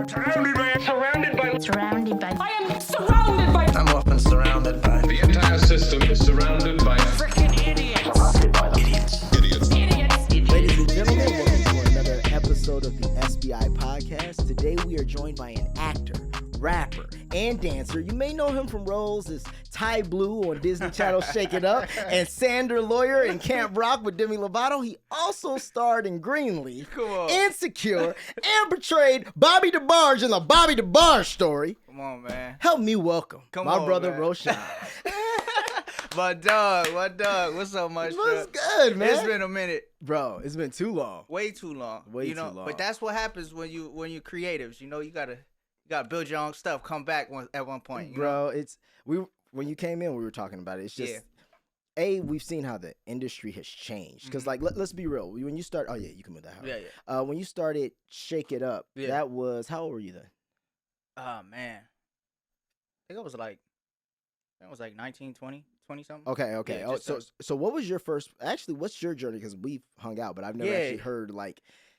I am surrounded by. I'm often surrounded by. The entire system is surrounded by Freaking idiots. Surrounded by them. idiots. Ladies and gentlemen, welcome to another episode of the SBI podcast. Today we are joined by an actor, rapper, and dancer. You may know him from roles as Ty Blue on Disney Channel Shake It Up and Sander Lawyer in Camp Rock with Demi Lovato. He also starred in Greenleaf, Insecure, and portrayed Bobby DeBarge in the Bobby DeBarge story. Come on, man. Help me welcome my brother man. Roshon. My dog. What's up, Maestro? What's good, man? It's been a minute. Bro, it's been too long. Way too long. Way too long. But that's what happens when you're creatives. You know, you gotta build your own stuff. Come back at one point. Bro, when you came in, we were talking about it. It's just, we've seen how the industry has changed. Because, let's be real. When you start, you can move that house. Yeah. When you started Shake It Up, that was, how old were you then? Oh, man. I think I was like 19, 20 something. Okay. Yeah, so what was your first, actually, what's your journey? Because we've hung out, but I've never actually heard,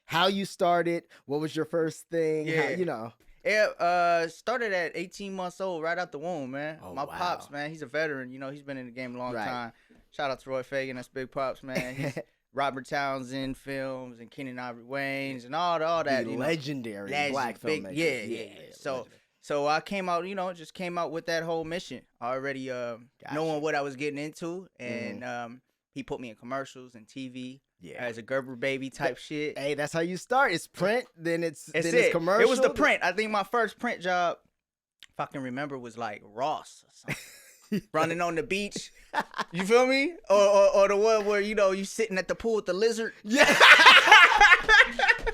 how you started. What was your first thing? Yeah. It started at 18 months old, right out the womb, man. Oh, My wow. pops, man, he's a veteran. You know, he's been in the game a long Right. time. Shout out to Roy Fegan, that's Big Pops, man. He's Robert Townsend films and Keenen Ivory Wayans and all that. The you know. legendary black Big- filmmaker. Yeah. So I came out, just came out with that whole mission already, knowing what I was getting into, and he put me in commercials and TV. Yeah. As a Gerber baby type shit. Hey, that's how you start. It's print, then it's commercial. It was the print. I think my first print job, if I can remember, was like Ross or something. Running on the beach. You feel me? Or the one where, you sitting at the pool with the lizard. Yeah.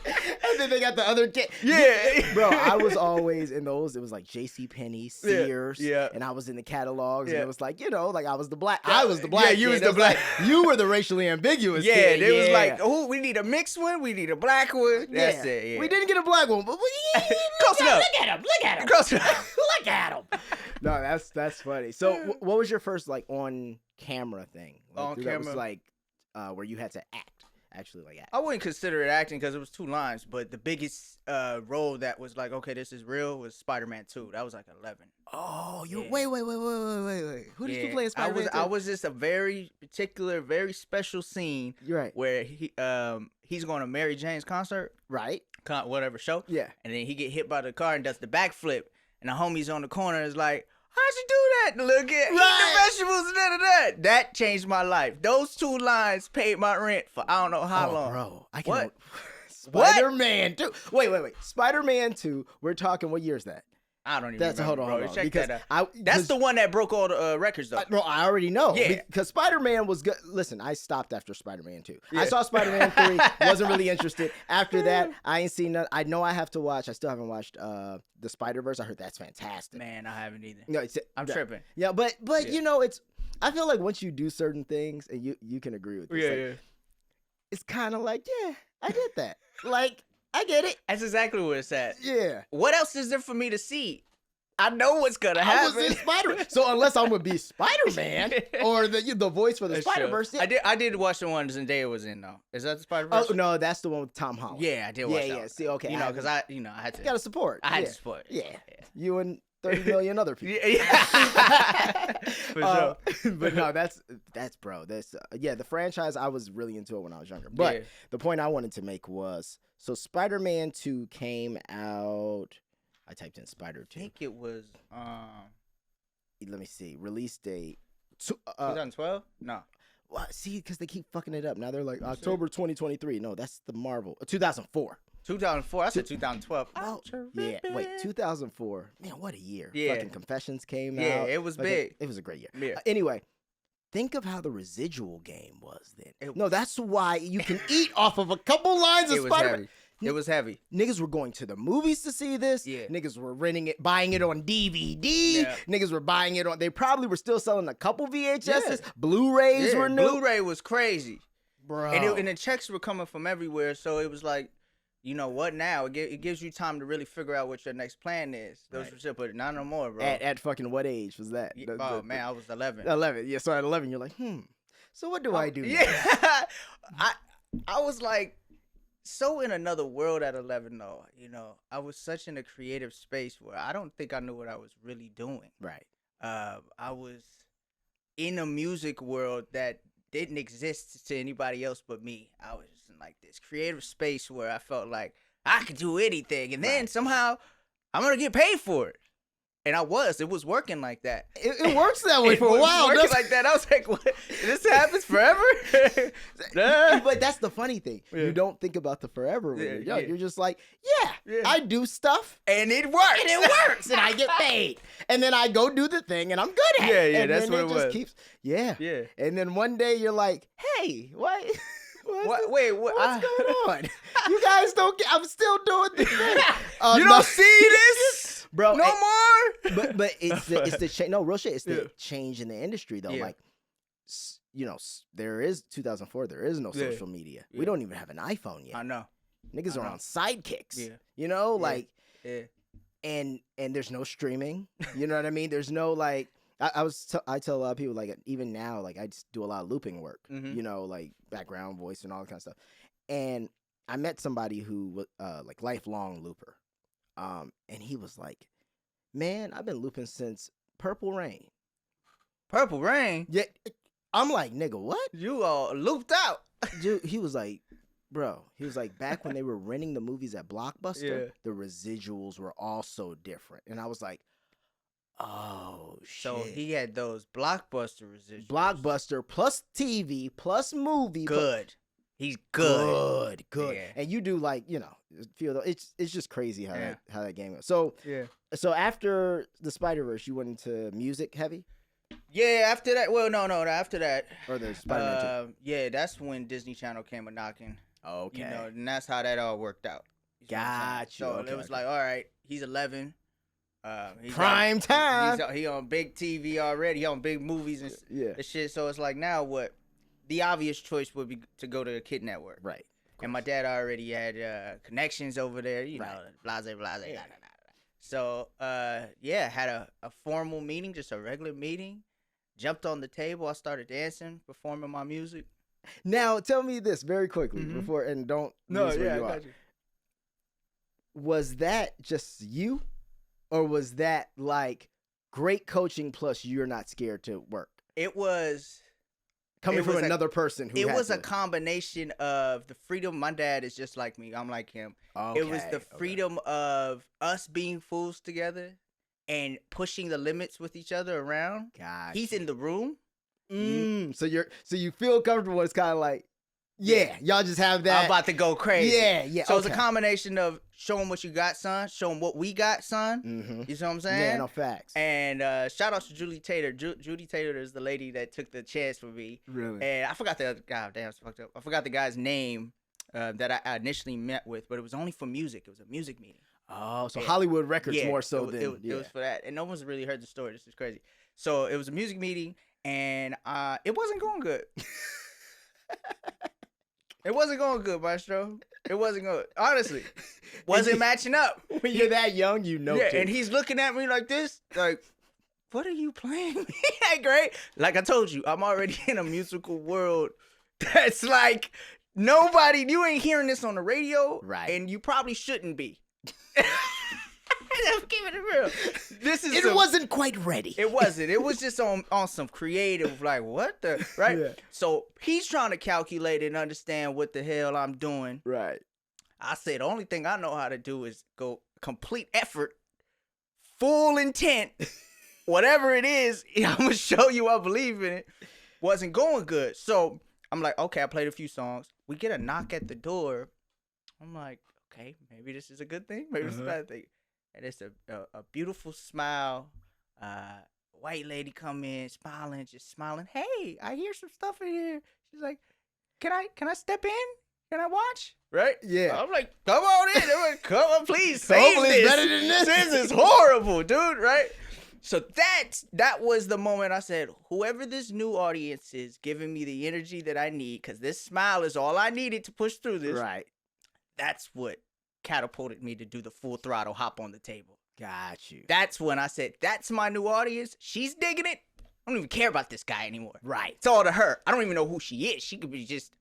And then they got the other kid. Yeah. Bro, I was always in those. It was like JCPenney, Sears. Yeah. And I was in the catalogs. And Yeah. it was like, I was the black. I was the black. Yeah, you kid. was It the black. You were the racially ambiguous Yeah, kid. it was like, oh, we need a mixed one. We need a black one. That's it. Yeah. We didn't get a black one, but Close enough. Look at him. Close enough. Look at him. No, that's funny. So what was your first on camera thing? On That camera? was where you had to act. Actually, act. I wouldn't consider it acting because it was 2 lines, but the biggest role that was like, okay, this is real was Spider-Man 2. That was like 11. Oh, Yeah. wait. Who did you play as Spider-Man? I was just a very particular, very special scene. You're right. Where he's going to Mary Jane's concert, Right? whatever show. Yeah. And then he get hit by the car and does the backflip, and the homies on the corner is like, how'd you do that? The little kid, eat the vegetables and that. That changed my life. Those 2 lines paid my rent for I don't know how long. Bro, I can. What? Spider-Man 2. Wait. Spider-Man 2. We're talking. What year is that? I don't even That's remember, hold bro. on. Check Because that out. That's 'cause- the one that broke all the records, though. Bro, I already know. Yeah. Because Spider-Man was good. Listen, I stopped after Spider-Man 2. I Yeah. saw Spider-Man 3. Wasn't really interested. After that, I ain't seen none. I know I have to watch. I still haven't watched the Spider-Verse. I heard that's fantastic. Man, I haven't either. No, I'm tripping. Yeah, but Yeah. it's. I feel like once you do certain things, and you can agree with this. It's kind of like, yeah, I did that. I get it. That's exactly what it's at. Yeah. What else is there for me to see? I know what's gonna I happen. was in Spider-Man. So unless I'm gonna be Spider-Man or the voice for the That's true. Spider-Verse. Yeah. I did watch the one Zendaya was in though. Is that the Spider-Verse? Oh no, that's the one with Tom Holland. Yeah, I did watch that. Yeah. one. See, okay. Because I had to. gotta support. I had yeah. to support. Yeah. You and 30 million other people. Yeah. For sure. But no, that's bro. That's the franchise. I was really into it when I was younger. But the point I wanted to make was, so Spider-Man 2 came out. I typed in Spider I 2. think it was Let me see. Release date. 2012? No. Well, see, because they keep fucking it up. Now they're like October 2023. No, that's the Marvel. 2004. 2004. I said 2012. Oh, yeah. Wait, 2004. Man, what a year. Yeah. Fucking Confessions came out. Yeah, it was big. It was a great year. Yeah. Anyway, think of how the residual game was then. It No, that's why you can eat off of a couple lines of It was Spider-Man. heavy. It was heavy. Niggas were going to the movies to see this. Yeah. Niggas were renting it, buying it on DVD. Yeah. Niggas were buying it on. They probably were still selling a couple VHSs. Yeah. Blu-rays were new. Blu-ray was crazy. Bro. And the checks were coming from everywhere, so it was like, you know what now? It gives you time to really figure out what your next plan is. Those were shit, but not no more, bro. At fucking what age was that? Man, I was 11. 11. Yeah, so at 11, you're like, so what do I do? Yeah. I was like, so in another world at 11 though. You know, I was such in a creative space where I don't think I knew what I was really doing. Right. I was in a music world that didn't exist to anybody else but me. I was in like this creative space where I felt like I could do anything, and then somehow I'm gonna get paid for it. And it was working like that. It works that way for a It while. was working like that. I was like, what? This happens forever? But that's the funny thing. Yeah. You don't think about the forever when Yeah, you're young. yeah. You're just like, Yeah. I do stuff. And it works. And it works, and I get paid, and then I go do the thing, and I'm good at it. Yeah, and that's then what it just was. keeps, yeah. Yeah. And then one day you're like, hey, what? Wait, What's going on? You guys don't get. I'm still doing the thing. You no, don't see this, bro. no more. But it's the change. No, real shit. It's the Yeah. change in the industry though. Yeah. Like, you know, there is 2004. There is no Yeah. social media. We Yeah. don't even have an iPhone yet. I know. Niggas I are know. on sidekicks. Yeah. You know, Yeah. like, Yeah. and there's no streaming. You know what I mean? There's no like. I tell a lot of people like even now like I just do a lot of looping work. Mhm. You know, like background voice and all that kind of stuff. And I met somebody who was like lifelong looper, and he was like, "Man, I've been looping since Purple Rain." Purple Rain. Yeah, I'm like, "Nigga, what?" You all looped out. Dude, he was like, "Bro," he was like, "Back when they were renting the movies at Blockbuster, Yeah. the residuals were also different." And I was like, "Oh shit!" So he had those Blockbuster residuals. Blockbuster plus TV plus movie. Good. He's good. Good. Yeah. And you do like, you know, it's just crazy how Yeah. that game goes. So Yeah. after the Spider-Verse, you went into music heavy Yeah, after that. Well, no, after that. or the Spider-Man Yeah, that's when Disney Channel came a knocking. 2? Okay. You know, and that's how that all worked out. You see what I'm saying? Got you. So Okay, it was okay. like, all right, he's 11. He's Prime time. He on big TV already. He on big movies and Yeah. shit. So it's like now what? The obvious choice would be to go to a kid network. Right. And my dad already had connections over there, you know, Right. blase, blase. Yeah. Blah, blah, blah. So, had a formal meeting, just a regular meeting. Jumped on the table. I started dancing, performing my music. Now, tell me this very quickly Mhm. before, and don't lose where I you are. got you. Was that just you, or was that like great coaching plus you're not scared to work It was coming It from was a- another person who it had was a to- combination of the freedom. My dad is just like me. I'm like him. It was the Okay, freedom of us being fools together and pushing the limits with each other around. Gosh. He's in the room. So you feel comfortable. It's kind of like, yeah, y'all just have that. I'm about to go crazy. Yeah. So it's a okay. combination of show 'em what you got, son. Show 'em what we got, son. Mhm. You see what I'm saying? Yeah, no facts. And shout out to Julie Taylor. Judy Taylor is the lady that took the chance with me. Really? And I forgot it's fucked up. I forgot the guy's name that I initially met with, but it was only for music. It was a music meeting. Oh, so Yeah. Hollywood Records Yeah, more so it, than it was for that, and no one's really heard the story. This is crazy. So it was a music meeting, and it wasn't going good. It wasn't going good, Maestro. It wasn't good. Honestly, wasn't matching up. when you're that young, you know. Yeah, too. and he's looking at me like this, like, what are you playing? Like, great. Like I told you, I'm already in a musical world that's like nobody. You ain't hearing this on the radio, Right. And you probably shouldn't be. I'm keeping it real. This is it wasn't quite ready. It wasn't. It was just on some creative, like, what the, right? Yeah. So he's trying to calculate and understand what the hell I'm doing. Right. I said, the only thing I know how to do is go complete effort, full intent, whatever it is, I'm going to show you I believe in it. Wasn't going good. So I'm like, okay, I played a few songs. We get a knock at the door. I'm like, okay, maybe this is a good thing. Maybe it's a bad thing. And it's a beautiful smile. White lady come in, smiling, just smiling. Hey, I hear some stuff in here. She's like, can I step in? Can I watch? Right? Yeah. I'm like, come on in. I'm like, come on, please save Hopefully it's this. better than this. This is horrible, dude. Right? So that was the moment I said, whoever this new audience is giving me the energy that I need, because this smile is all I needed to push through this. Right. That's what catapulted me to do the full throttle hop on the table. Got you. That's when I said, that's my new audience. She's digging it. I don't even care about this guy anymore. Right. It's all to her. I don't even know who she is. She could be just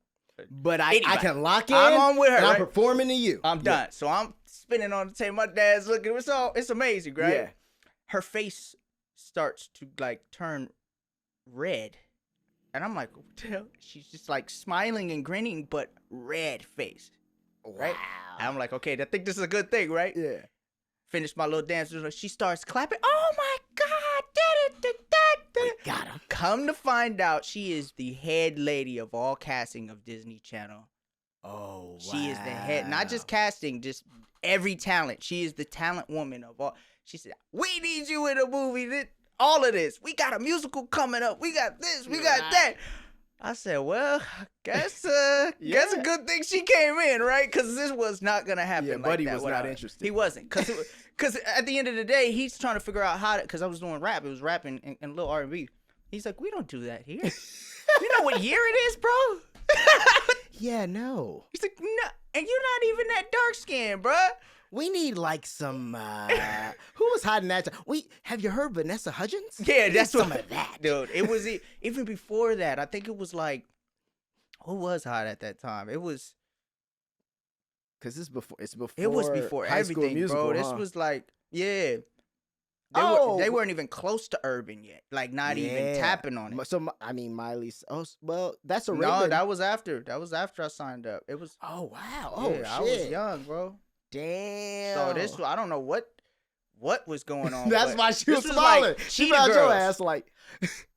but I can lock in. I'm on with her. And right? I'm performing to you. I'm done. So I'm spinning on the table. My dad's looking. It's amazing, right? Yeah. Her face starts to like turn red. And I'm like, what the hell? She's just like smiling and grinning, but red face. Right? Wow. And I'm like, okay, I think this is a good thing, right? Yeah. Finish my little dance with her. She starts clapping. Oh my God. Got him. Come to find out, she is the head lady of all casting of Disney Channel. Oh, wow. She is the head, not just casting, just every talent. She is the talent woman of all. She said, we need you in a movie. All of this. We got a musical coming up. We got this. We got that. I said, well, guess a good thing she came in, right? Because this was not going to happen. Yeah, like Buddy that was not interested. He wasn't. Because at the end of the day, he's trying to figure out how to, because I was doing rap. It was rapping and a little R&B. He's like, we don't do that here. You know what year it is, bro? Yeah, no. He's like, no. And you're not even that dark skinned, bro. We need like some who was hot in that time? Have you heard Vanessa Hudgens? Yeah, that's some what, of that. Dude, it was even before that. I think it was like, who was hot at that time? It was, because it's before it was before High School everything, Musical, bro. huh? This was like, yeah. They weren't even close to urban yet. Like, not even tapping on it. So I mean, Miley's. Oh, well, that's a No, that was after. That was after I signed up. It was. Oh wow. Oh yeah, shit. I was young, bro. Damn. So I don't know what was going on. That's but why she was this smiling. Like She Cheetah found your Girls. ass like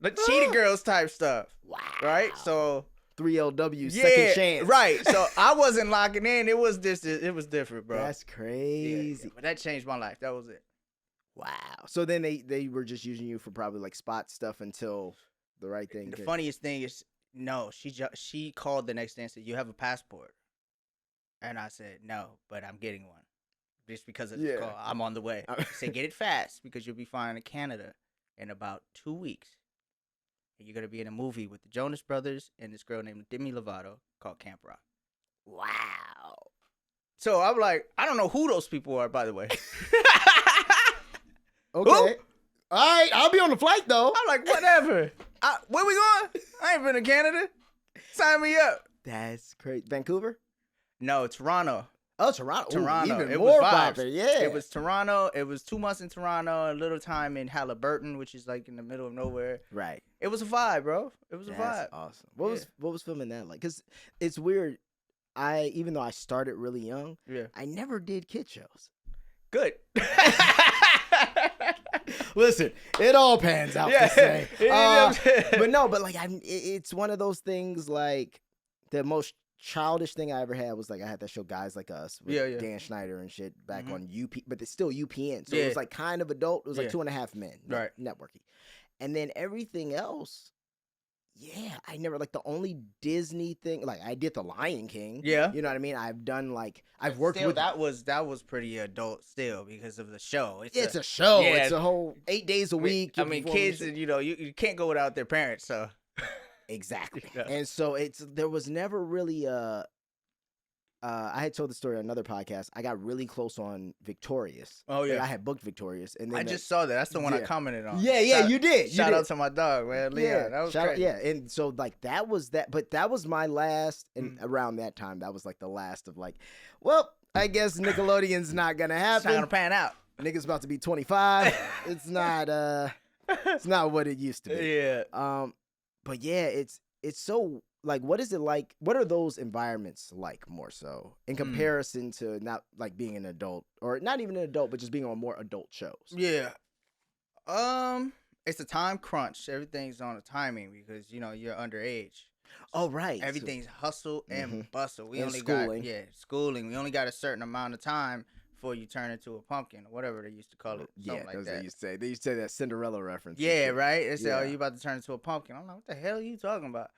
Cheetah Girls type stuff. wow. Right? So 3LW second chance. Right. So I wasn't locking in. It was different, bro. That's crazy. Yeah, but that changed my life. That was it. Wow. So then they were just using you for probably like spot stuff until the right thing. The funniest thing is, no, she called the next day and said, you have a passport? And I said, no, but I'm getting one. Just because of this call. I'm on the way. I said, get it fast because you'll be flying to Canada in about 2 weeks. And you're going to be in a movie with the Jonas Brothers and this girl named Demi Lovato called Camp Rock. Wow. So I'm like, I don't know who those people are, by the way. Okay. Who? All right, I'll be on the flight though. I'm like, whatever. Where we going? I ain't been to Canada. Sign me up. That's crazy. Vancouver? No, Toronto. Oh, Toronto. Toronto. Ooh, even It more was vibes. vibes. Yeah. It was Toronto. It was 2 months in Toronto, a little time in Halliburton, which is like in the middle of nowhere. Right. It was a vibe, bro. It was a That's vibe. awesome. What was filming that like? Because it's weird. Even though I started really young, I never did kid shows. Good. Listen, it all pans out to say. But like it's one of those things. Like the most childish thing I ever had was like I had that show Guys Like Us with Dan Schneider and shit back on UP, but it's still UPN, so it was like kind of adult. It was like 2.5 Men, right? Networky, and then everything else. Yeah, I never like the only Disney thing. Like I did The Lion King. Yeah, you know what I mean. I've done like I've worked with that was pretty adult still because of the show. It's a show. Yeah. It's a whole 8 days a week. I mean, kids, you can't go without their parents. So exactly. And so there was never really I had told the story on another podcast. I got really close on Victorious. Oh yeah, like, I had booked Victorious, and then I just saw that. That's the one I commented on. Yeah, you did. Shout out to my dog, man, Leon. Yeah, that was great. Yeah, and so like that was that, but that was my last, and around that time, that was like the last of like, well, I guess Nickelodeon's not gonna happen. It's not gonna pan out. Nigga's about to be 25. It's not what it used to be. Yeah. But yeah, it's so. Like, what is it like? What are those environments like more so in comparison to not like being an adult or not even an adult, but just being on more adult shows? Yeah. It's a time crunch. Everything's on a timing because, you're underage. Oh, right. Everything's hustle and bustle. We and only schooling. Schooling. We only got a certain amount of time before you turn into a pumpkin or whatever they used to call it. Something like that. They used to say that Cinderella reference. Yeah, right? They say, oh, you about to turn into a pumpkin. I'm like, what the hell are you talking about?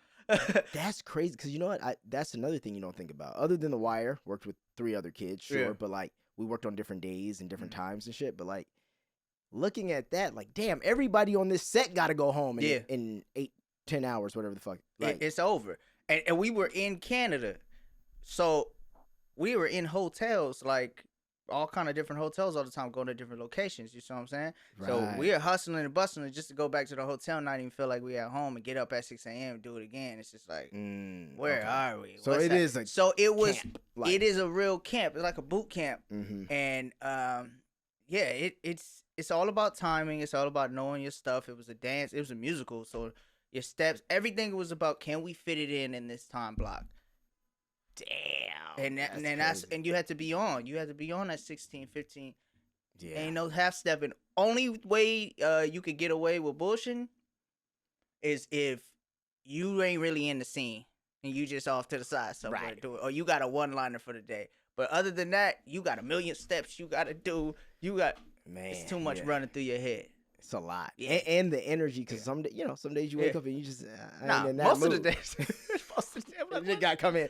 That's crazy because you know what? That's another thing you don't think about. Other than The Wire, worked with 3 other kids, sure, but like we worked on different days and different times and shit. But like looking at that, like damn, everybody on this set got to go home in 8-10 hours, whatever the fuck. Like, it's over, and we were in Canada, so we were in hotels like all kind of different hotels all the time, going to different locations. You see what I'm saying? So Right. we are hustling and bustling just to go back to the hotel, not even feel like we at home, and get up at 6 a.m. and do it again. It's just like, where okay. are we? So What's it that? is a So it was. camp, like- It is a real camp. It's like a boot camp, Mhm. and yeah, it's all about timing. It's all about knowing your stuff. It was a dance. It was a musical. So your steps, everything was about, can we fit it in this time block? Damn. And that's and you had to be on. You had to be on at 16, 15. yeah. Ain't no half stepping. Only way you could get away with bullshitting is if you ain't really in the scene and you just off to the side somewhere Right. do it, or you got a one liner for the day. But other than that, you got a million steps you gotta do. You got Man, it's too much yeah. running through your head. It's a lot. Yeah. And the energy, because some days you wake Yeah. up and you just I Nah, ain't in that most of the mood. days. Most of the day, I'm like, They got come in.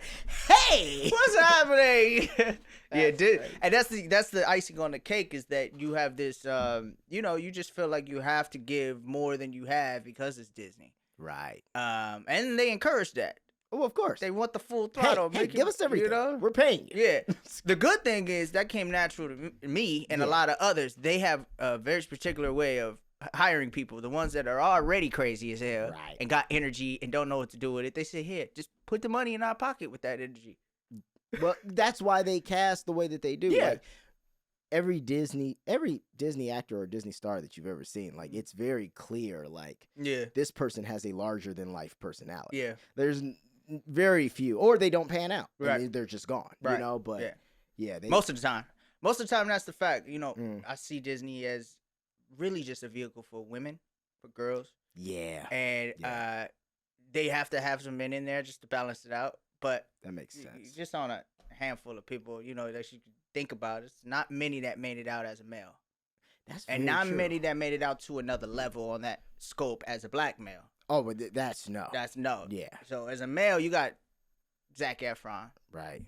Hey, what's happening? Yeah, That's dude. crazy. And that's the icing on the cake, is that you have this you just feel like you have to give more than you have because it's Disney. Right. And they encourage that. Oh, of course. They want the full Hey, throttle. hey, make give it- us everything. You know? We're paying you. Yeah. The good thing is that came natural to me and a Yeah. lot of others. They have a very particular way of hiring people. The ones that are already crazy as hell Right. and got energy and don't know what to do with it. They say, here, just put the money in our pocket with that energy. But that's why they cast the way that they do. Yeah. Like, every Disney actor or Disney star that you've ever seen, like, it's very clear, like, Yeah. this person has a larger than life personality. Yeah. There's very few, or they don't pan out. Right. I mean, they're just gone. Right. You know, but Yeah. yeah, they, Most of the time. Most of the time, that's the fact. You know, Mm. I see Disney as really just a vehicle for women, for girls. yeah, And Yeah. they have to have some men in there just to balance it out. But that makes sense. just on a handful of people, that you could think about, it's not many that made it out as a male. That's And very not true. many that made it out to another level on that scope as a black male. Oh, but that's no. That's no. Yeah. So as a male, you got Zac Efron. Right.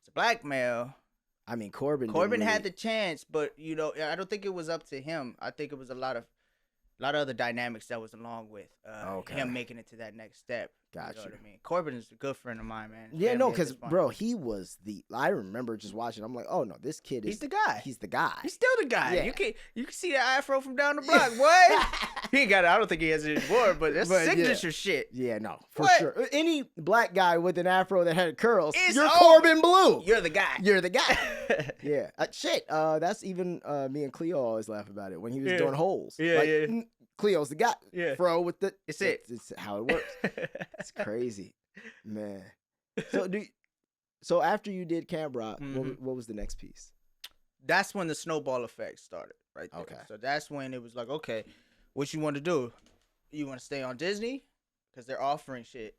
As a black male, I mean, Corbin. Corbin didn't had the really- chance, but I don't think it was up to him. I think it was a lot of other dynamics that was along with Okay. him making it to that next step. You know Gotcha. what I mean? Corbin is a good friend of mine, man. Yeah, no, Family at because this point. bro, he was I remember just watching. I'm like, oh no, this kid is. He's the guy. He's the guy. He's still the guy. Yeah. You can see the afro from down the block, boy. He ain't got it. I don't think he has it anymore, but that's But, yeah. signature shit. Yeah, no, for What? sure. Any black guy with an afro that had curls, It's you're over. Corbin Blue. You're the guy. You're the guy. Yeah. Shit. That's even me and Cleo always laugh about it when he was Yeah. doing holes. Yeah, Like, yeah. Cleo's the guy. Yeah. Fro with the. It's it. It's how it works. It's crazy, man. So after you did Camp Rock, Mhm. what was the next piece? That's when the snowball effect started, right there. Okay. So that's when it was like, okay, what you want to do? You want to stay on Disney? Because they're offering shit.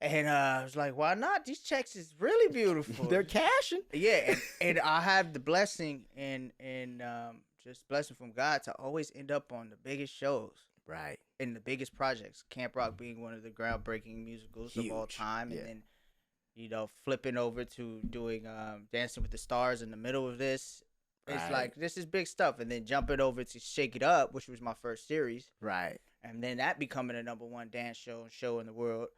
And I was like, why not? These checks is really beautiful. They're cashing. Yeah, and I have the blessing and just blessing from God to always end up on the biggest shows Right. and the biggest projects. Camp Rock being one of the groundbreaking musicals of all Huge, time, yeah. and then flipping over to doing Dancing with the Stars in the middle of this. It's Right. like, this is big stuff, and then jumping over to Shake It Up, which was my first series, Right. and then that becoming a #1 dance show in the world.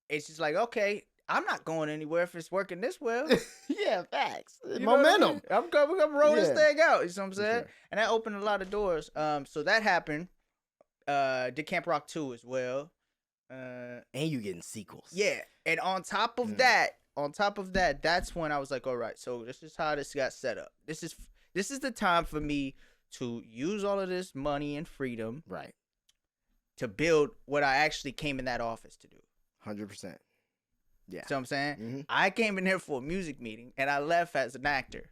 It's just like, okay, I'm not going anywhere if it's working this well. Yeah, facts. You know what I mean? Momentum. I'm gonna roll this Yeah. thing out. You know what I'm For saying? sure. And that opened a lot of doors. So that happened. Did Camp Rock 2 as well. And you getting sequels. Yeah. And on top of that, that's when I was like, all right, so this is how this got set up. This is the time for me to use all of this money and freedom Right. to build what I actually came in that office to do. 100%. Yeah. See what I'm saying? Mhm. I came in here for a music meeting and I left as an actor.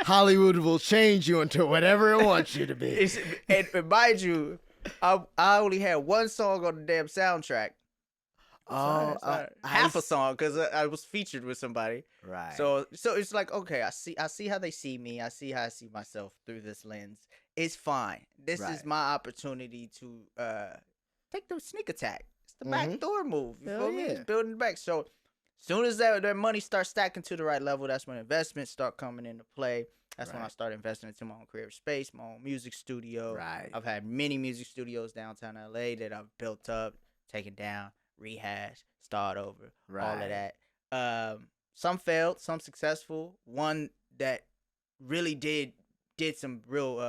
Hollywood will change you into whatever it wants you to be. And mind you, I only had one song on the damn soundtrack. Oh, half a song because I was featured with somebody. Right. So it's like, okay, I see how they see me. I see how I see myself through this lens. It's fine. This Right. is my opportunity to take the sneak attack. It's the Mhm. backdoor move. You Hell feel me? yeah. It's building back. So soon as that money starts stacking to the right level, that's when investments start coming into play. That's when I Right. started investing into my own creative space, my own music studio. Right. I've had many music studios downtown LA that I've built up, taken down, rehash, start over, all Right. of that. Some failed, some successful. One that really did some real,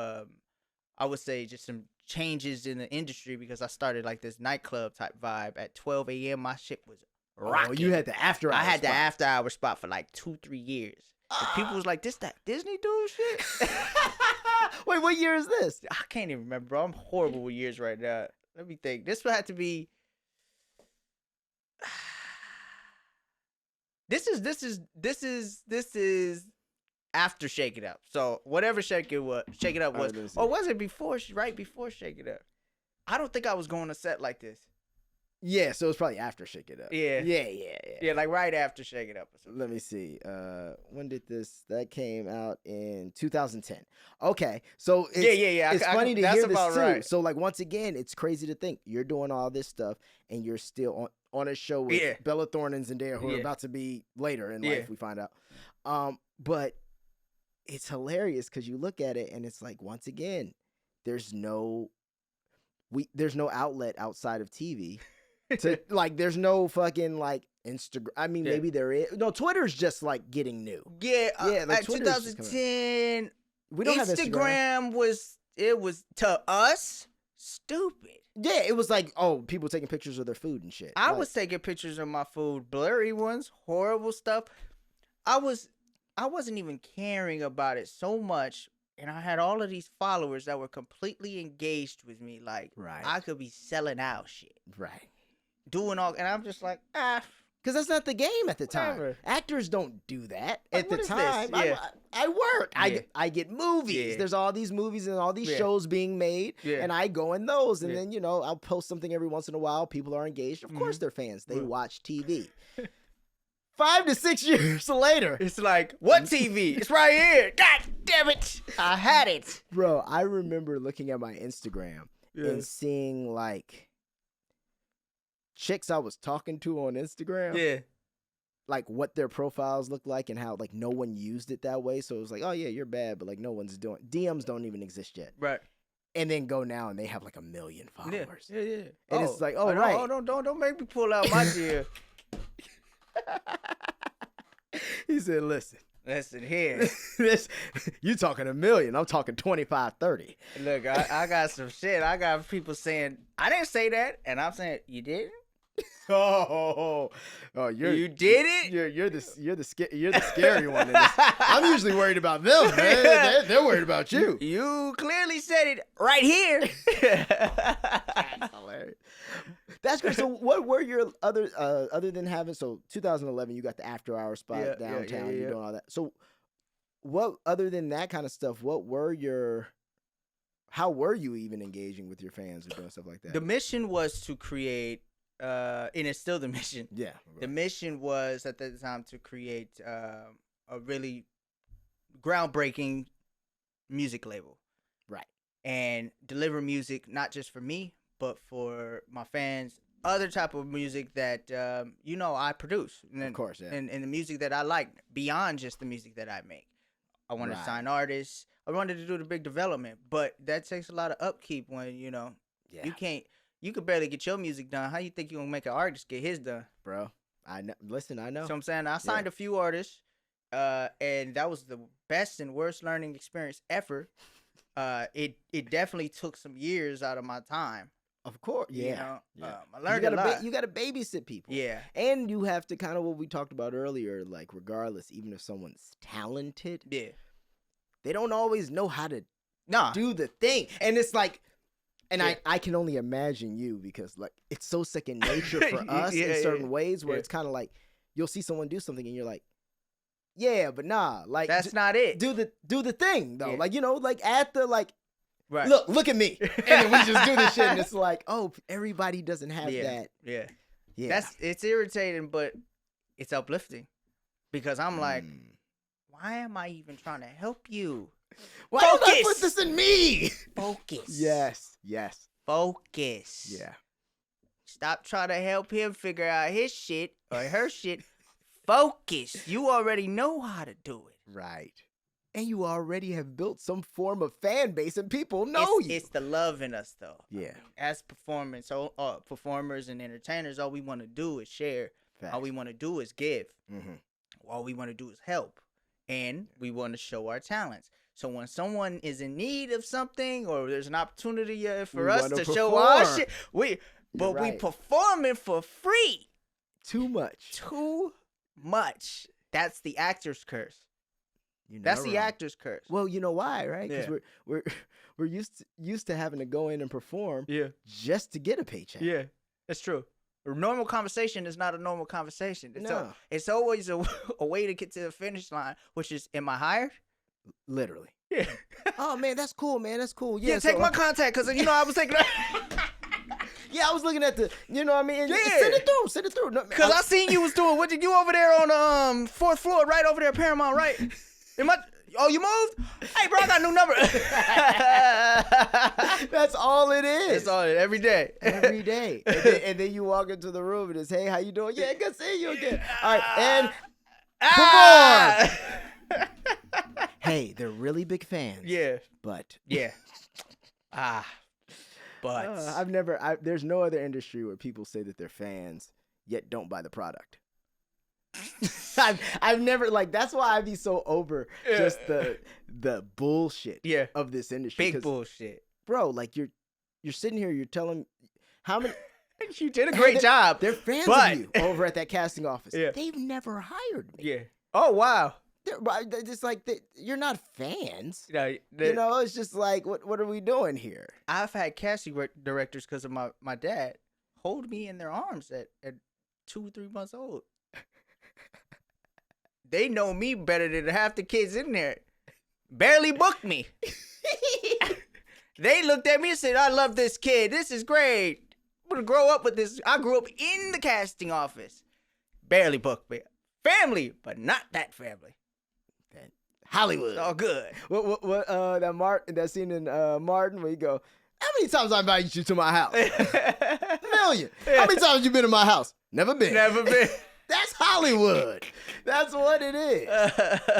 I would say, just some changes in the industry, because I started like this nightclub type vibe at 12 a.m. My shit was rocking. Oh, you had the after hour I had the spot. after hour spot for like 2-3 years. And people was like, "This that Disney dude shit." Wait, what year is this? I can't even remember, bro. I'm horrible with years right now. Let me think. This would have to be. This is after Shake It Up. So whatever Shake It Up was, let me see. or was it before? Right before Shake It Up. I don't think I was going to set like this. Yeah, so it's probably after Shake It Up. Yeah. Yeah, like right after Shake It Up or something. Let me see. When did this? That came out in 2010. Okay, so it's, Yeah. It's funny to that's hear this about too. right. So like once again, it's crazy to think you're doing all this stuff and you're still on a show with Bella Thorne and Zendaya, who are about to be later in life. We find out. But it's hilarious because you look at it and it's like, once again, there's no outlet outside of TV. To like, there's no fucking like Instagram. I mean, maybe there is. No, Twitter's just like getting new. Yeah, like at Twitter's just 2010, We don't have Instagram. was to us stupid. Yeah, it was like, oh, people taking pictures of their food and shit. I was taking pictures of my food, blurry ones, horrible stuff. I wasn't even caring about it so much, and I had all of these followers that were completely engaged with me. Like, I could be selling out shit, doing all, and I'm just like, because that's not the game at the time. Whatever. Actors don't do that Like, at the what is time. this? Yeah. I work. Yeah. I get movies. Yeah. There's all these movies and all these Yeah. shows being made, Yeah. and I go in those. And Yeah. then I'll post something every once in a while. People are engaged. Of course, they're fans. They watch TV. 5 to 6 years later, it's like, what TV? It's right here. God damn it! I had it, bro. I remember looking at my Instagram and seeing like chicks I was talking to on Instagram. Yeah. Like what their profiles look like and how like no one used it that way. So it was like, oh yeah, you're bad, but like no one's doing DMs don't even exist yet. Right. And then go now and they have like 1 million followers. Yeah. And it's like, oh right. Don't make me pull out my deal. He said, listen here. You talking 1 million. I'm talking 25, 30. Look, I got some shit. I got people saying, I didn't say that. And I'm saying, you didn't? You did it? You're the scary one in this. I'm usually worried about them, man. They're worried about you. You clearly said it right here. That's hilarious. That's great. So what were your other than having 2011 you got the after hour spot downtown, you're doing all that. So what other than that kind of stuff, how were you even engaging with your fans or doing stuff like that? The mission was to create and it's still the mission. Yeah. The mission was at the time to create a really groundbreaking music label. Right. And deliver music not just for me, but for my fans, other type of music that I produce. And of course, yeah. And the music that I like beyond just the music that I make. I wanted to sign artists. I wanted to do the big development, but that takes a lot of upkeep when, you could barely get your music done. How you think you gonna make an artist get his done? Bro, I know. Listen, I know. So I'm saying I signed a few artists, and that was the best and worst learning experience ever. It definitely took some years out of my time. Of course, yeah. I learned a lot. You got to babysit people. Yeah. And you have to kind of what we talked about earlier, like regardless, even if someone's talented, they don't always know how to do the thing. And it's like, and I can only imagine you because like it's so second nature for us in certain ways where it's kind of like you'll see someone do something and you're like, yeah, but nah, like that's not it. Do the thing though, like like at the like. Right. Look at me. And then we just do this shit and it's like, oh, everybody doesn't have that. Yeah. It's irritating, but it's uplifting. Because I'm like, why am I even trying to help you? Why did I put this in me? Focus. Yes. Focus. Yeah. Stop trying to help him figure out his shit or her shit. Focus. You already know how to do it. Right. And you already have built some form of fan base and people know you. It's the love in us, though. Yeah. I mean, as performers and entertainers, all we want to do is share. Facts. All we want to do is give. Mm-hmm. All we want to do is help, and we want to show our talents. So when someone is in need of something, or there's an opportunity for us to show our shit, we performing for free. Too much. That's the actor's curse. That's the actor's curse. Well, you know why, right? Because we're used to having to go in and perform just to get a paycheck. Yeah, that's true. A normal conversation is not a normal conversation. It's always a way to get to the finish line, which is, am I hired? Literally. Yeah. Oh, man, that's cool, man. That's cool. Yeah, take my contact, because, I was taking... Yeah, I was looking at the, you know what I mean? Yeah. Send it through. Because I seen you was doing, what did you over there on the 4th floor, right over there, Paramount, right? Oh, you moved? Hey, bro, I got a new number. That's all it is. That's all it is. Every day. Every day. And then you walk into the room and it's, hey, how you doing? Yeah, good seeing you again. All right, and perform. Hey, they're really big fans. Yeah. But. Yeah. But. There's no other industry where people say that they're fans, yet don't buy the product. I've never, like, that's why I be so over just the bullshit of this industry. Big bullshit. Bro, like, you're sitting here, you're telling how many. You did a great job. They're fans of you over at that casting office. Yeah. They've never hired me. Yeah. Oh, wow. They're just like, you're not fans. No, it's just like, what are we doing here? I've had casting directors, because of my dad, hold me in their arms at 2-3 months old. They know me better than half the kids in there. Barely booked me. They looked at me and said, I love this kid. This is great. I'm going to grow up with this. I grew up in the casting office. Barely booked me. Family, but not that family. Hollywood. It's all good. What that scene in Martin where you go, how many times I invited you to my house? A million. How many times you been in my house? Never been. That's Hollywood. That's what it is.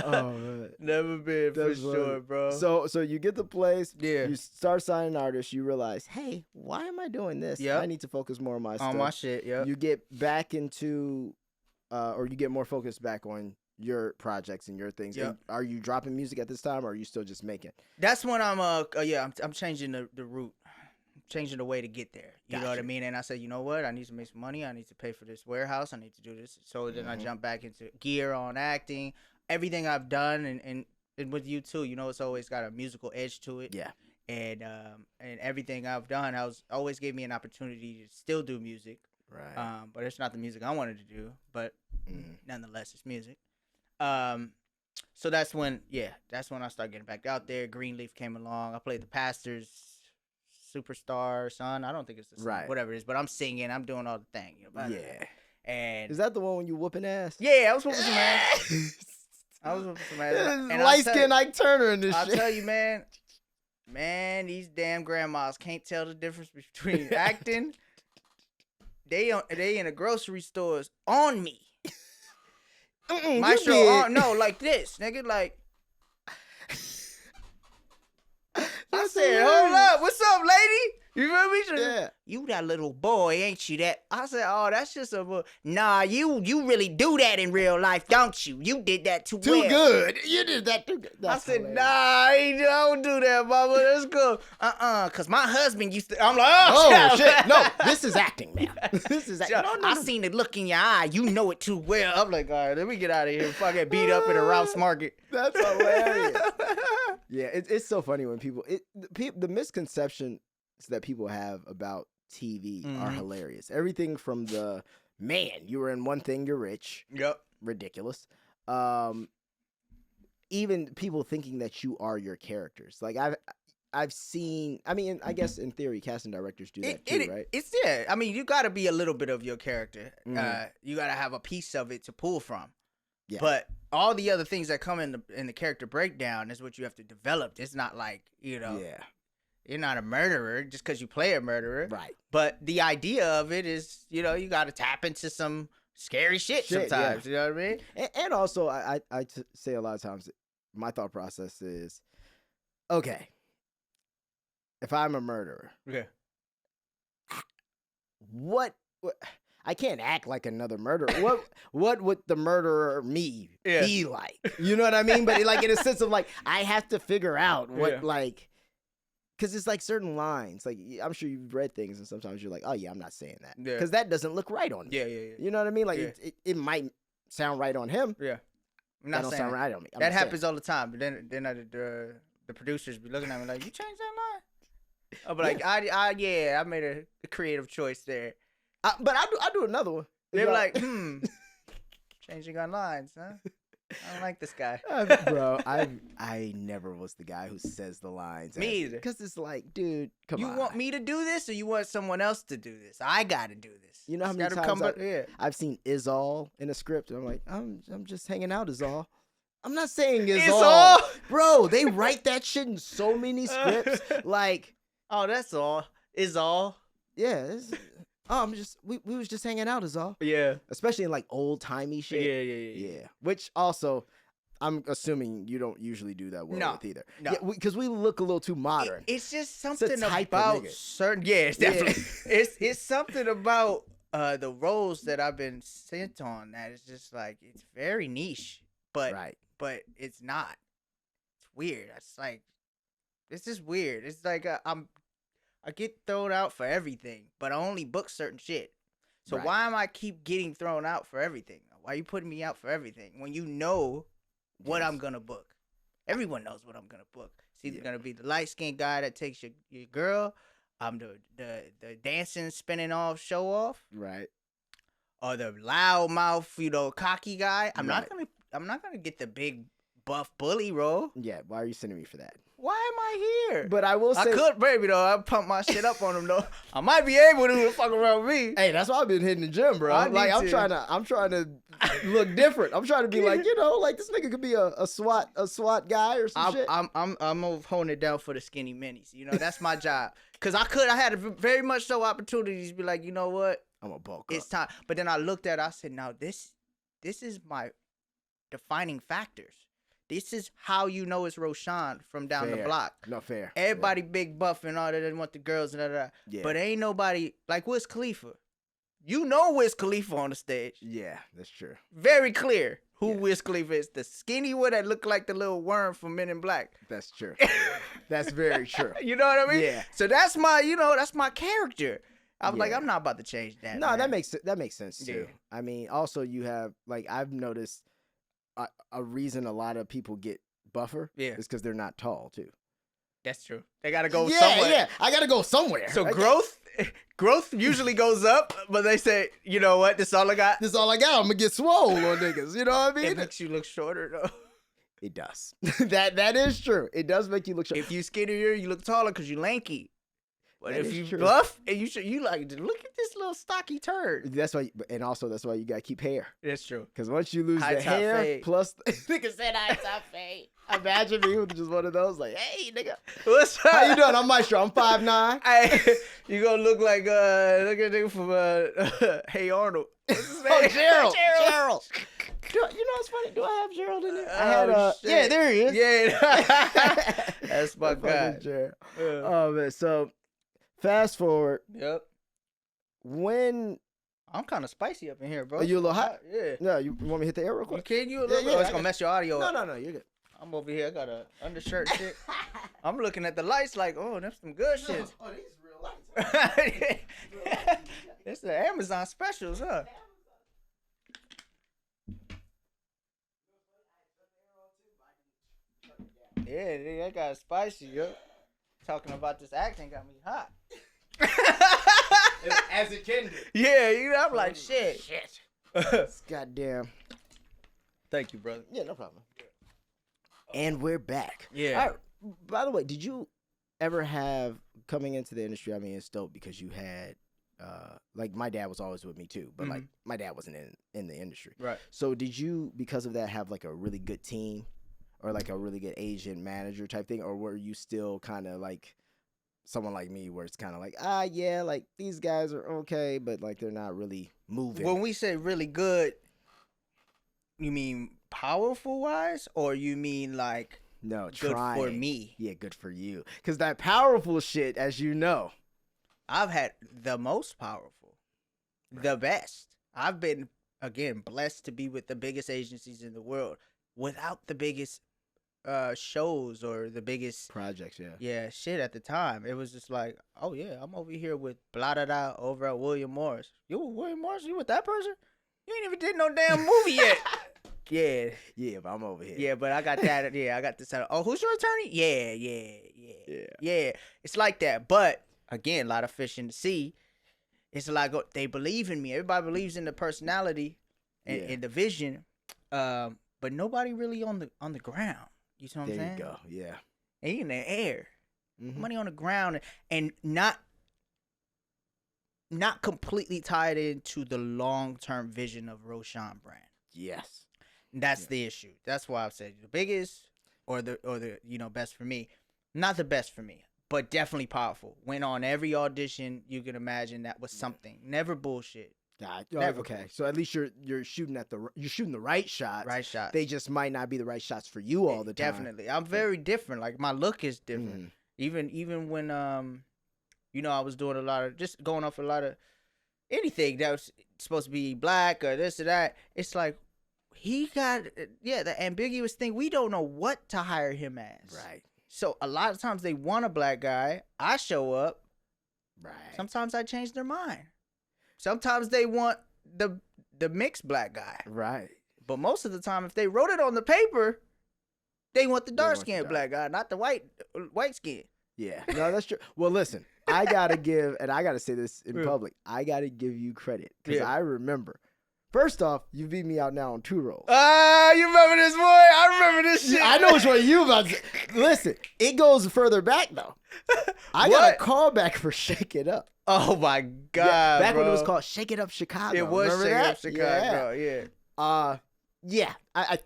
Oh, man. Never been, for sure, bro. So you get the place. Yeah. You start signing artists. You realize, hey, why am I doing this? Yep. I need to focus more on my stuff. On my shit, yeah. You get back into, or you get more focused back on your projects and your things. Yep. Are you dropping music at this time, or are you still just making? That's when I'm changing the route. Changing the way to get there. You know what I mean? And I said, you know what? I need to make some money. I need to pay for this warehouse. I need to do this. So then I jump back into gear on acting. Everything I've done, and with you too, it's always got a musical edge to it. Yeah. And everything I've done always gave me an opportunity to still do music. Right. But it's not the music I wanted to do. But nonetheless, it's music. So that's when I started getting back out there. Greenleaf came along. I played the pastor's superstar son. I don't think it's the son, whatever it is, but I'm singing, I'm doing all the thing. Yeah. And is that the one when you whooping ass? Yeah, I was whooping some ass. And light skinned Ike Turner in this shit. I'll tell you, man, these damn grandmas can't tell the difference between acting. They in the grocery stores on me. My show on, no, like this, nigga, like. I said, hold up, what's up, lady? You feel me? Yeah. You that little boy, ain't you? That I said, oh, that's just a nah. You really do that in real life, don't you? You did that too well. Good. You did that too good. I said, hilarious. Nah, I don't do that, mama. That's cool. Cause my husband used to. I'm like, oh shit. No, this is acting, man. This is acting. No. I seen the look in your eye. You know it too well. I'm like, all right, let me get out of here before I get beat up in a Ralph's Market. That's hilarious. Yeah, it's so funny when people the misconception that people have about TV are hilarious. Everything from the you were in one thing, you're rich. Yep. Ridiculous. Even people thinking that you are your characters. Like I've seen. I mean, I guess in theory, casting directors do that too, right? It's I mean, you got to be a little bit of your character. You got to have a piece of it to pull from. Yeah. But all the other things that come in the character breakdown is what you have to develop. It's not like Yeah. You're not a murderer just because you play a murderer. Right. But the idea of it is, you got to tap into some scary shit sometimes. Yeah. You know what I mean? And also, I say a lot of times, my thought process is, okay, if I'm a murderer, yeah, I can't act like another murderer. What would the murderer me be like? You know what I mean? But like in a sense of like, I have to figure out what like, because it's like certain lines. Like I'm sure you've read things, and sometimes you're like, oh yeah, I'm not saying that because that doesn't look right on me. Yeah. You know what I mean? Like it might sound right on him. Yeah, I'm not that don't saying sound right on me. That happens all the time. But then the producers be looking at me like, you changed that line. I'll be like, I made a creative choice there. But I do another one. They were like, changing on lines, huh? I don't like this guy. Bro, I never was the guy who says the lines. Me either. Because it's like, dude, come on. You want me to do this or you want someone else to do this? I got to do this. You know how many times I've seen is all in a script, and I'm like, I'm just hanging out is all. I'm not saying is all. Bro, they write that shit in so many scripts. Like, oh, that's all. Is all. Yeah. We was just hanging out is all. Yeah. Especially in like old timey shit. Yeah. Which also, I'm assuming you don't usually do that with either. No. Because we look a little too modern. It's just something about certain. Yeah, it's definitely. It's something about the roles that I've been sent on that is just like it's very niche, but it's not. It's weird. It's like it's just weird. It's like I get thrown out for everything, but I only book certain shit. So why am I keep getting thrown out for everything? Why are you putting me out for everything when you know what I'm gonna book? Everyone knows what I'm gonna book. It's either gonna be the light skinned guy that takes your girl. I'm the dancing, spinning off, show off. Right. Or the loud mouth, cocky guy. I'm not gonna get the big buff bully role. Yeah. Why are you sending me for that? Why am I here? But I will say, I could, baby, though. I pump my shit up on him, though. I might be able to fuck around with me. Hey, that's why I've been hitting the gym, bro. I'm trying to look different. I'm trying to be like, like this nigga could be a SWAT guy or some shit. I'm gonna hone it down for the skinny minis. That's my job. Cause I had very much so opportunities to be like, you know what? I'm gonna bulk It's time. But then I looked at it, I said, now this is my defining factors. This is how you know it's Roshon from down the block. No, fair. Everybody big buff and all that. They want the girls and that. Yeah. But ain't nobody like Wiz Khalifa. You know Wiz Khalifa on the stage. Yeah, that's true. Very clear who Wiz Khalifa is. The skinny one that looked like the little worm from Men in Black. That's true. That's very true. You know what I mean? Yeah. So that's my, that's my character. I'm like, I'm not about to change that. No, man. that makes sense too. Yeah. I mean, also you have like I've noticed. A reason a lot of people get buffer is because they're not tall too. That's true. They gotta go somewhere. Yeah, I gotta go somewhere. So growth usually goes up, but they say, you know what? This is all I got. This is all I got. I'm gonna get swole on niggas. You know what I mean? It makes you look shorter though. It does. that is true. It does make you look shorter. If you skinnier, you look taller because you lanky. But if you true. buff and you like, look at this little stocky turd. That's why, and also that's why you gotta keep hair. That's true. Because once you lose high the hair, fade. plus nigga said high top fade. Imagine me with just one of those, like, hey nigga, what's up? How you doing? I'm Maestro. I'm 5'9". Hey, you gonna look like look at nigga from Hey Arnold. What's his name? Gerald. You know what's funny? Do I have Gerald in there? I had yeah, there he is. Yeah, that's my guy. Gerald. Oh man, so. Fast forward. Yep. When I'm kind of spicy up in here, bro. Are you a little hot? Yeah. No, you want me to hit the air real quick? Can you a little bit? It's gonna mess your audio up. No, you're good. I'm over here. I got a undershirt shit. I'm looking at the lights like, oh, that's some good shit. Oh, these real lights. It's the Amazon specials, huh? Yeah, that got spicy, yo. Talking about this acting got me hot. As it can do. Yeah, I'm like, shit. Goddamn. Thank you, brother. Yeah, no problem. And we're back. Yeah. All right. By the way, did you ever have, coming into the industry, I mean, it's dope because you had, like, my dad was always with me too, but, like, my dad wasn't in the industry. Right. So did you, because of that, have, like, a really good team? Or like a really good agent manager type thing? Or were you still kind of like someone like me where it's kind of like, yeah, like these guys are okay, but like they're not really moving? When we say really good, you mean powerful wise? Or you mean like no, good for me? Yeah, good for you. Because that powerful shit, as you know. I've had the most powerful. the best. I've been, again, blessed to be with the biggest agencies in the world without the biggest shows or the biggest projects. shit at the time. It was just like, oh yeah, I'm over here with blah da da over at William Morris. You with William Morris? You with that person? You ain't even did no damn movie yet. Yeah, but I'm over here. Yeah, but I got that. Yeah, I got this. Oh, who's your attorney? Yeah. It's like that. But again, a lot of fish in the sea. It's like they believe in me. Everybody believes in the personality and the vision, but nobody really on the ground. You see what I'm saying? There you go. Yeah. And in the air, Mm-hmm. money on the ground, and not completely tied into the long-term vision of Roshon brand. Yes. That's the issue. That's why I've said the biggest or the best for me. Not the best for me, but definitely powerful. Went on every audition you can imagine. That was something. Never bullshit. Never. Okay. So at least you're shooting the right shots. Right shot. They just might not be the right shots for you all the time. Definitely. I'm very different. Like my look is different. Even when I was doing a lot of just going off a lot of anything that was supposed to be black or this or that. It's like he got the ambiguous thing. We don't know what to hire him as. Right. So a lot of times they want a black guy. I show up. Right. Sometimes I change their mind. Sometimes they want the mixed black guy. Right. But most of the time, if they wrote it on the paper, they want the dark skinned black guy, not the white skin. Yeah. No, that's true. Well, listen, I gotta say this in public. I gotta give you credit because I remember. First off, you beat me out now on 2 roles. You remember this, boy? I remember this shit. I know which one you about to say. Listen, it goes further back though. I got a call back for Shake It Up. Oh my God, back bro. when it was called Shake It Up Chicago. It was Remember Shake It that? Up Chicago, yeah. Yeah, I'm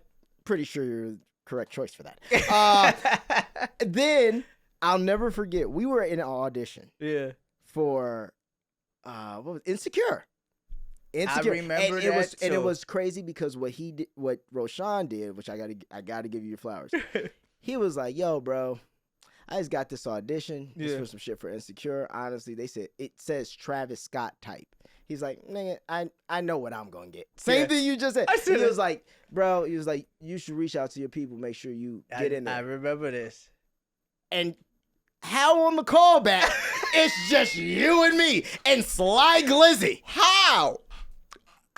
pretty sure you're the correct choice for that. Then I'll never forget, we were in an audition for what was Insecure. I remember and that and it too. was crazy because what Roshon did, which I gotta give you your flowers. He was like, "Yo, bro, I just got this audition. It's for some shit for Insecure. Honestly, they said it says Travis Scott type." He's like, "Nigga, I know what I'm gonna get." Same thing you just said. He was like, "Bro, he was like, you should reach out to your people, make sure you get in there." I remember this. And how on the callback, it's just you and me and Sly Glizzy.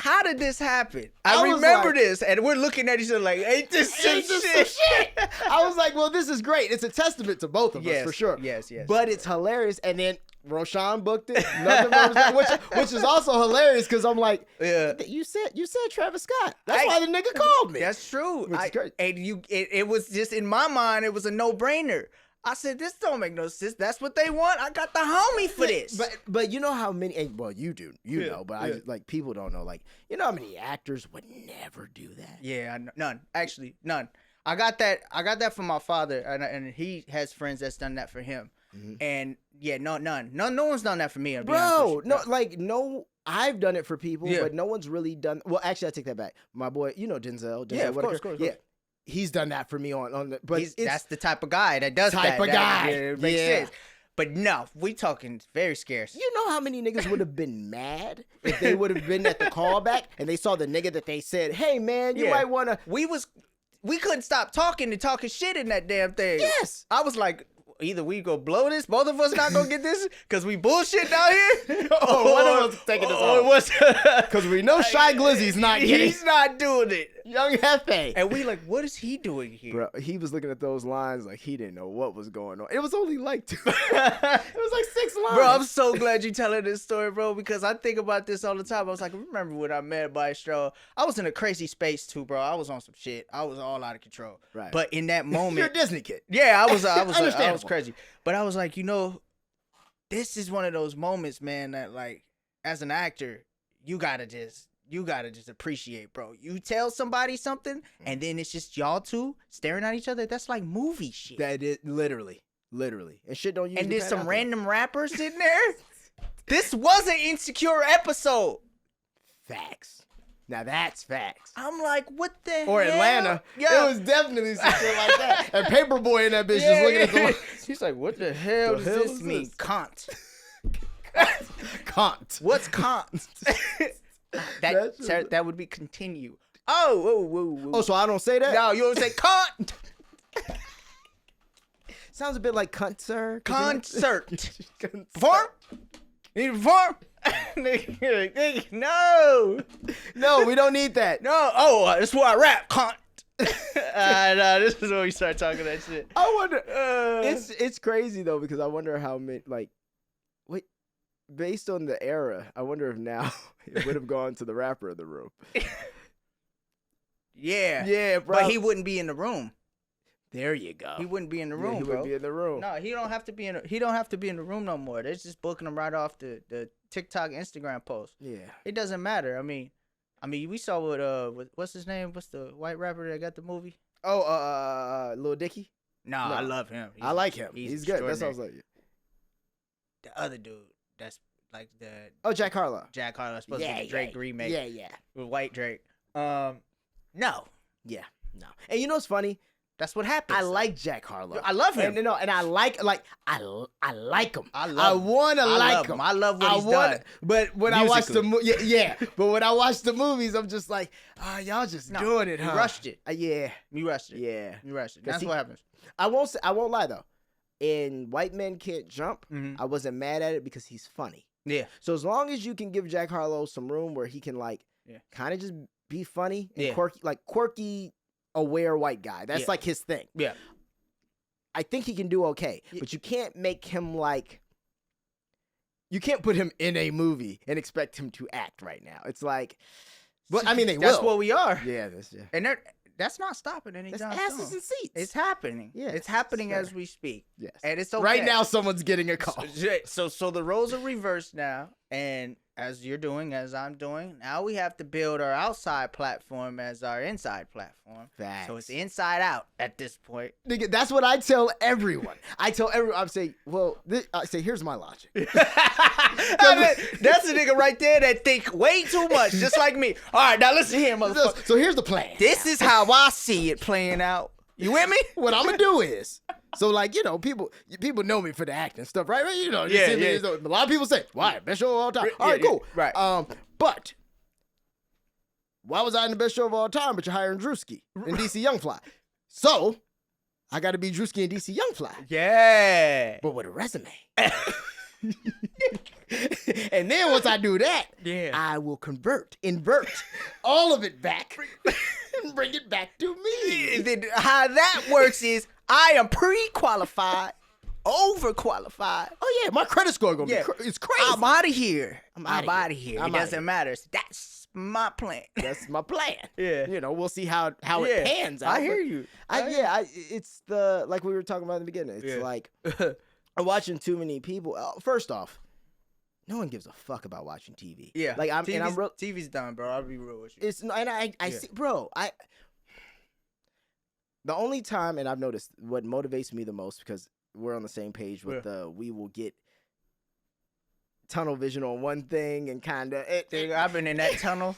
How did this happen? I I was remember like- this, and we're looking at each other like, ain't this some shit? I was like, well, this is great. It's a testament to both of us, for sure. Yes. But it's hilarious. And then Roshon booked it. Nothing wrong with that, which is also hilarious because I'm like, you said Travis Scott. That's why the nigga called me. That's true. Which is great. And it was just in my mind, it was a no-brainer. I said, this don't make no sense. That's what they want. I got the homie for this. But you know how many? And, well, you do. You know. But I like people don't know. Like, you know how many actors would never do that? Yeah, I know. None. Actually, none. I got that from my father, and he has friends that's done that for him. And none. No one's done that for me. Bro, no. I've done it for people, but no one's really done. Well, actually, I take that back. My boy, you know Denzel. Yeah, of course. Yeah. He's done that for me on the, but that's the type of guy that does type that. of guy. It makes sense. But no, we talking very scarce. You know how many niggas would have been mad if they would have been at the callback and they saw the nigga that they said, "Hey man, you might want to." We couldn't stop talking shit in that damn thing. Yes. I was like, either we go blow this, both of us not gonna get this, cause we bullshit down here. One of us taking this off. Because we know Shy Glizzy's not getting. He's not doing it. Young Hefe. And we like, what is he doing here? Bro, he was looking at those lines like he didn't know what was going on. It was only like 2. It was like 6 lines. Bro, I'm so glad you telling this story, bro, because I think about this all the time. I was like, remember when I met Maestro? I was in a crazy space too, bro. I was on some shit. I was all out of control. Right. But in that moment, you're a Disney kid. Yeah, I was Understandable. crazy. But I was like, this is one of those moments, man, that like as an actor, you gotta just appreciate, bro. You tell somebody something, and then it's just y'all two staring at each other. That's like movie shit. That is literally, and shit don't usually. And there's pan some out random rappers in there. This was an Insecure episode. Facts. Now that's facts. I'm like, what the hell? Or Atlanta. Yeah. It was definitely some shit like that. And Paperboy in that bitch just looking at the. He's like, what the hell does this is mean? this? Kant. Kant. What's Kant? that would be continue. Oh, so I don't say that? No, you don't say Kant. Sounds a bit like cunt, sir. Concert. Perform? Need to perform? No. No, we don't need that. No. That's where I rap. Kant. No, this is when we start talking that shit. I wonder. It's crazy though, because I wonder how many, like, wait, based on the era, I wonder if now it would have gone to the rapper of the room. Yeah, bro. But he wouldn't be in the room. There you go. He wouldn't be in the room, he bro. wouldn't be in the room. No, he don't have to be in. He don't have to be in the room no more. They're just booking him right off the TikTok, Instagram post. Yeah. It doesn't matter. I mean, we saw what what's his name? What's the white rapper that got the movie? Oh, Lil Dicky. No, I love him. I like him. He's good. That sounds like you. The other dude, that's like the Jack Harlow. Jack Harlow, supposed to be the Drake remake. Yeah. With white Drake. No. Yeah, no. And you know what's funny? That's what happens. I like Jack Harlow. I love him. And I like him. I like him. I wanna like him. I love what he's done. But when I watch the but when I watch the movies, I'm just like, y'all just doing it, huh? You rushed it. Yeah. You rushed it. Yeah. You rushed it. That's what happens. I won't lie though. In White Men Can't Jump, I wasn't mad at it because he's funny. Yeah. So as long as you can give Jack Harlow some room where he can kind of just be funny and quirky, aware white guy. That's like his thing. Yeah. I think he can do okay. But you can't make him you can't put him in a movie and expect him to act right now. It's like, but I mean, that's what we are. Yeah, and that's not stopping anytime soon. Asses and seats. It's happening. Yeah, it's happening as we speak. Yes, and it's okay. Right now, someone's getting a call. So the roles are reversed now, and as you're doing, as I'm doing, now we have to build our outside platform as our inside platform. Facts. So it's inside out at this point. Nigga, that's what I tell everyone. I'm saying, here's my logic. That's a nigga right there that think way too much, just like me. All right, now listen here, motherfucker. So here's the plan. This is how I see it playing out. You with me? What I'm gonna do is, people know me for the acting stuff, right? You know, you see me, a lot of people say, "Why best show of all time?" All right, cool, right? But why was I in the best show of all time? But you're hiring Drewski and DC Young Fly, so I got to be Drewski and DC Young Fly. Yeah, but with a resume. And then once I do that, I will invert all of it back and bring it back to me. Then how that works is I am pre-qualified, overqualified. Oh yeah, my credit score gonna be it's crazy. I'm out of here. I'm out of here. It doesn't matter. That's my plan. That's my plan. Yeah. We'll see how it pans out. I hear you. It's the like we were talking about in the beginning. It's like I'm watching too many people. First off, no one gives a fuck about watching TV. Yeah, like TV's done, bro. I'll be real with you. It's and I see, bro. The only time, and I've noticed what motivates me the most, because we're on the same page with we will get tunnel vision on one thing and kind of. I've been in that tunnel.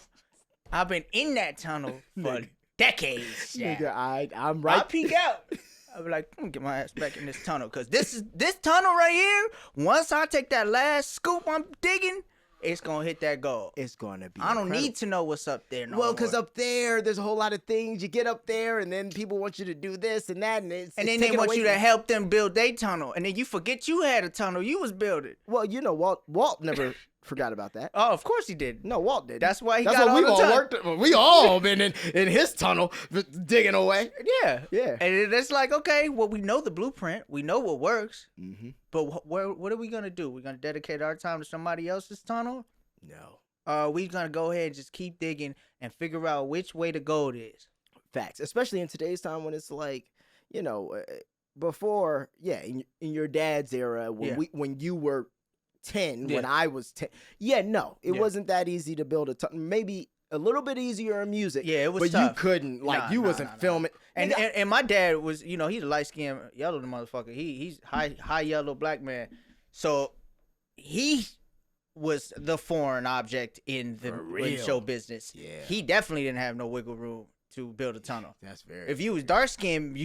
I've been in that tunnel for decades. Nigga, I'm right. I peek out. I be like, I'm gonna get my ass back in this tunnel, because this tunnel right here, once I take that last scoop I'm digging, it's gonna hit that goal. It's gonna be I don't need to know what's up there no more. Well, because up there's a whole lot of things. You get up there, and then people want you to do this and that, and then they want you to help them build their tunnel, and then you forget you had a tunnel you was building. Well, Walt never forgot about that. Oh, of course he did. No, Walt did. That's why That's what we've all worked. We all been in his tunnel digging away. Yeah. And it's like, okay, well, we know the blueprint. We know what works. Mm-hmm. But what are we gonna do? We're gonna dedicate our time to somebody else's tunnel? No. We're gonna go ahead and just keep digging and figure out which way to go it is. Facts, especially in today's time when it's like, before, in your dad's era when you were 10, when I was 10. It wasn't that easy to build a tunnel. Maybe a little bit easier in music. Yeah, it was but tough. You couldn't, wasn't filming. And my dad was, he's a light-skinned yellow motherfucker. He's high yellow black man. So he was the foreign object in the show business. Yeah. He definitely didn't have no wiggle room to build a tunnel. That's very. If you was dark skinned,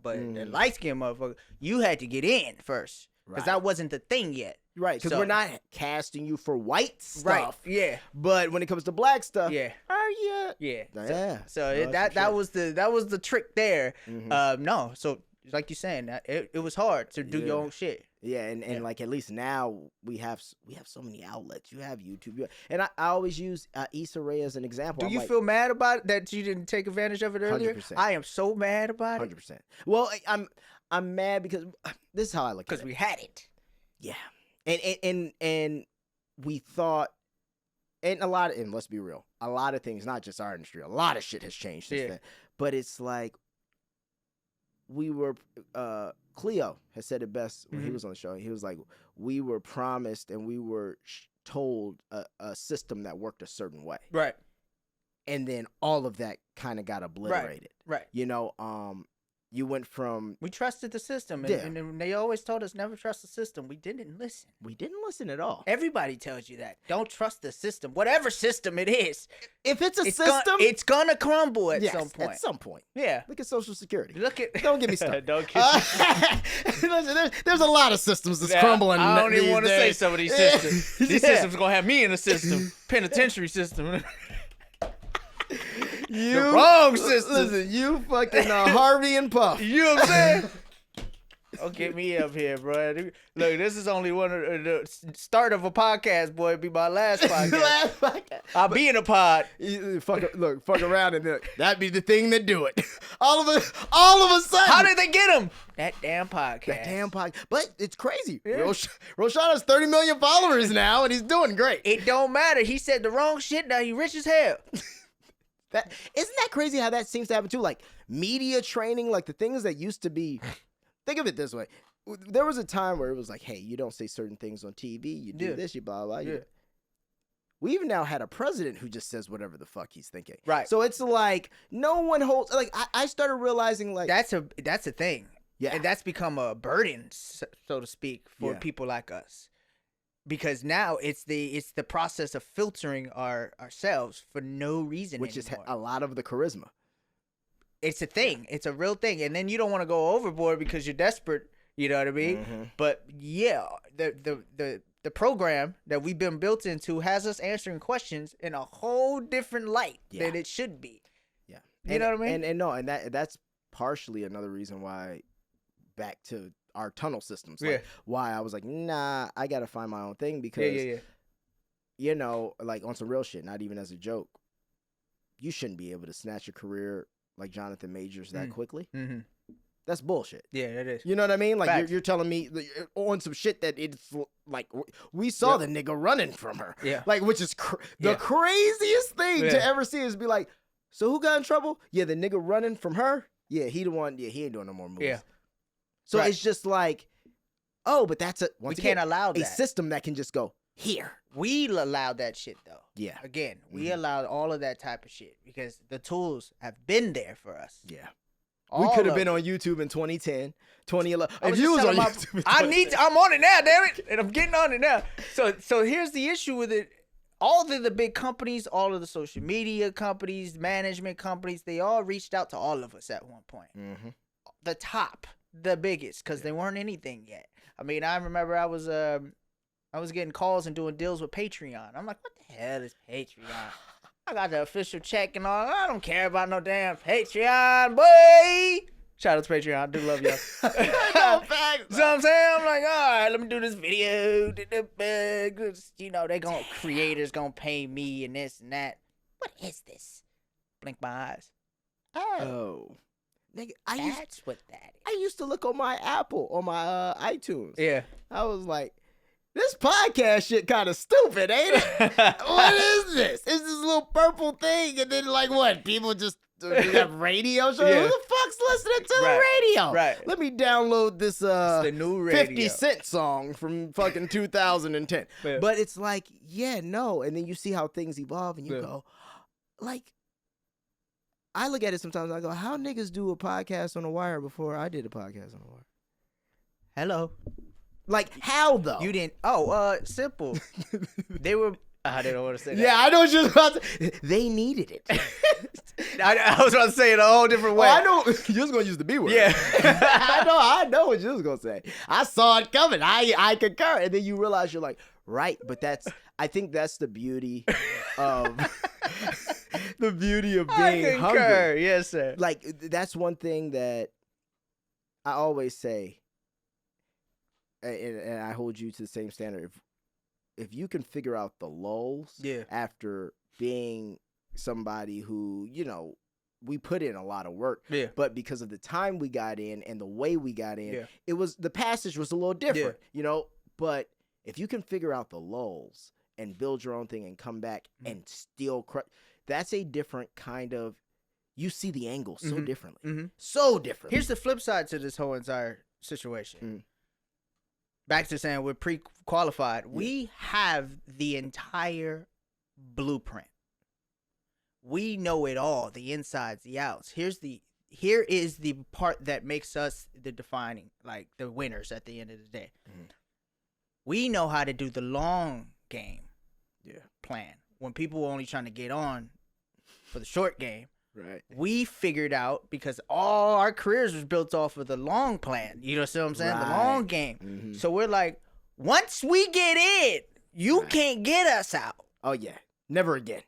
but the light skinned motherfucker, you had to get in first. because that wasn't the thing yet. Right, because So- we're not casting you for white stuff. Right. Yeah. But when it comes to black stuff, Yeah. are you? Yeah. Yeah. So No, that for sure. was the trick there. Mhm. No. So like you're saying, it was hard to do your own shit. Yeah, and like at least now we have so many outlets. You have YouTube, and I always use Issa Rae as an example. Do I'm you like, feel mad about it, that you didn't take advantage of it earlier? 100%. I am so mad about it 100%? Well, I'm mad because this is how I look at because it. we had it. Yeah, and we thought, and let's be real, a lot of things, not just our industry, a lot of shit has changed since then. But it's like we were. Cleo has said it best when he was on the show. He was like, we were promised and we were told a system that worked a certain way. Right. And then all of that kind of got obliterated. Right. You know, you went from... We trusted the system, and they always told us never trust the system. We didn't listen. We didn't listen at all. Everybody tells you that. Don't trust the system, whatever system it is. If it's a system... it's gonna crumble at yes, some point. at some point. Yeah. Look at Social Security. Look at. Don't get me started. Don't get. Listen, there's a lot of systems that's crumbling. I don't even these want to say days. some of these systems. These Yeah. systems gonna have me in the system, penitentiary system. You, The wrong system. Listen, you fucking Harvey and Puff. You know what I'm saying? Don't get me up here, bro. Look, this is only one of the start of a podcast, boy. It'd be my last podcast. I'll be in a pod. You fuck around and that'd be the thing that do it. All of a sudden. How did they get him? That damn podcast. That damn podcast. But it's crazy. Yeah. Roshon has 30 million followers now, and he's doing great. It don't matter. He said the wrong shit. Now he rich as hell. Isn't that crazy how that seems to happen too? Like media training, like the things that used to be. Think of it this way: there was a time where it was like, "Hey, you don't say certain things on TV. You do this, you blah blah." Yeah. We even now had a president who just says whatever the fuck he's thinking. Right. So it's like no one holds. Like I started realizing like That's a thing. Yeah. And that's become a burden, so to speak, for people like us. Because now it's the process of filtering ourselves for no reason which anymore. is a lot of the charisma. It's a thing. It's a real thing. And then you don't want to go overboard because you're desperate. You know what I mean? Mm-hmm. But yeah, the program that we've been built into has us answering questions in a whole different light than it should be. Yeah. You know what I mean? And that's partially another reason why back to our tunnel systems. Like why I was like, nah, I gotta find my own thing because you know, like on some real shit, not even as a joke, you shouldn't be able to snatch your career like Jonathan Majors that quickly. Mm-hmm. That's bullshit. Yeah, that is. You know what I mean? Like Facts. you're telling me on some shit that it's like we saw the nigga running from her. Yeah. Like which is the craziest thing to ever see is be like, so who got in trouble? Yeah, the nigga running from her. Yeah, he the one. Yeah, he ain't doing no more movies. Yeah. So it's just like, oh, but that's We can't allow a that. system that can just go here. We allowed that shit though. Yeah. Again, we allowed all of that type of shit because the tools have been there for us. Yeah. All We could have of been it. on YouTube in 2010, 2011. I was If you was just on telling YouTube, in I'm on it now, damn it, and I'm getting on it now. So here's the issue with it. All of the big companies, all of the social media companies, management companies, they all reached out to all of us at one point. Mm-hmm. The top, the biggest, because they weren't anything yet. I mean, I remember I was getting calls and doing deals with Patreon. I'm like, what the hell is Patreon? I got the official check and all. I don't care about no damn Patreon, boy. Shout out to Patreon. I do love y'all. No, facts. So I'm saying, I'm like, all right, let me do this video. You know, creators gonna pay me and this and that. What is this? Blink my eyes. Oh. Nigga, That's what that is. I used to look on my Apple, on my iTunes. Yeah. I was like, this podcast shit kind of stupid, ain't it? What is this? It's this little purple thing, and then like what? People just have radio shows? Yeah. Who the fuck's listening to the radio? Right. Let me download this the new radio. 50 Cent song from fucking 2010. Yeah. But it's like, yeah, no. And then you see how things evolve, and you go, like, I look at it sometimes, I go, how niggas do a podcast on the wire before I did a podcast on the wire? Hello. Like, how though? You didn't. Simple. They were. I didn't want to say that. Yeah, I know what you're about to. They needed it. I was about to say it a whole different way. Oh, I know you was gonna use the B word. Yeah. I know what you was gonna say. I saw it coming. I concur. And then you realize you're like, right, but I think that's the beauty of the beauty of being hungry. Yes, sir. Like that's one thing that I always say, and I hold you to the same standard. If you can figure out the lulls after being somebody who, we put in a lot of work, but because of the time we got in and the way we got in, the passage was a little different, but if you can figure out the lulls and build your own thing and come back and still that's a different kind of, you see the angle so differently, so different. Here's the flip side to this whole entire situation. Back to saying we're pre-qualified. We have the entire blueprint. We know it all, the insides, the outs. Here is the part that makes us the defining, like the winners at the end of the day. We know how to do the long game plan. When people were only trying to get on for the short game, right? We figured out, because all our careers was built off of the long plan. You know what I'm saying? Right. The long game. So we're like, once we get in, you can't get us out. Oh yeah. Never again.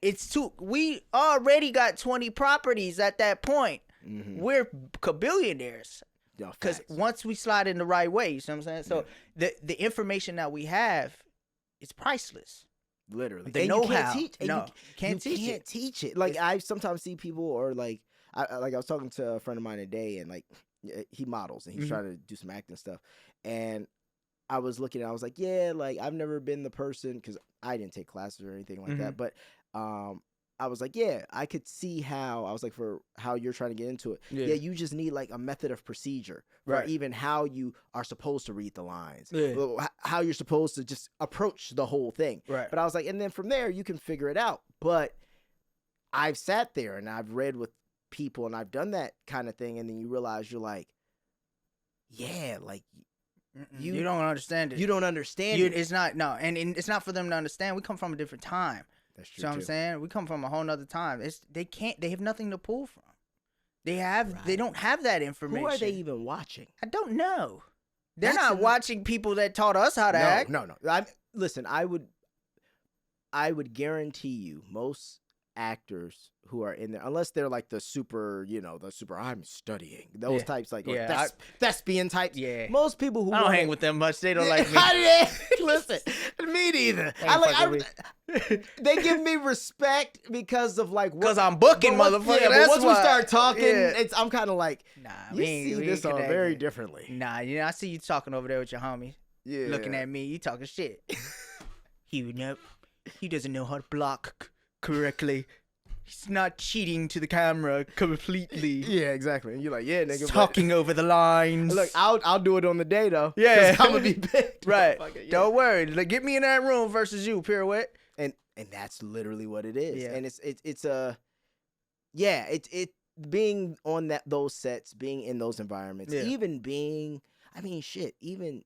We already got 20 properties at that point. We're billionaires. Because once we slide in the right way, you see what I'm saying? So the information that we have is priceless. Literally. The know-how. You can't teach it. Like I sometimes see people, or like I was talking to a friend of mine today, and like he models and he's trying to do some acting stuff. And I was looking, I was like, yeah, like I've never been the person, because I didn't take classes or anything like that. But I was like, yeah, I could see how, I was like, for how you're trying to get into it. Yeah, you just need like a method of procedure, or even how you are supposed to read the lines, how you're supposed to just approach the whole thing. Right. But I was like, and then from there you can figure it out. But I've sat there and I've read with people and I've done that kind of thing. And then you realize you're like, yeah, like, you don't understand it. You don't understand it. It's not, no, and it's not for them to understand. We come from a different time. That's true. You know what I'm saying? We come from a whole nother time. They have nothing to pull from. They don't have that information. Who are they even watching? I don't know. They're not watching people that taught us how to act. No. Listen, I would guarantee you most actors who are in there, unless they're like the super, I'm studying those types, like thespian types. Yeah, most people who I don't hang with them much. They don't like me. Listen, me neither. They give me respect because of like because I'm booking, motherfucker. Yeah, but once we start talking, I'm kind of like, nah, you see this all very differently. Nah, I see you talking over there with your homies. Yeah, looking at me, you talking shit. He doesn't know how to block correctly. He's not cheating to the camera completely. Yeah, exactly. And you're like, yeah, nigga. Talking over the lines. Look, I'll do it on the day though. Yeah, I'm gonna be picked. Right. Yeah. Don't worry. Like, get me in that room versus you, pirouette. And that's literally what it is. Yeah. And it's being on those sets, being in those environments, even being. I mean, shit. Even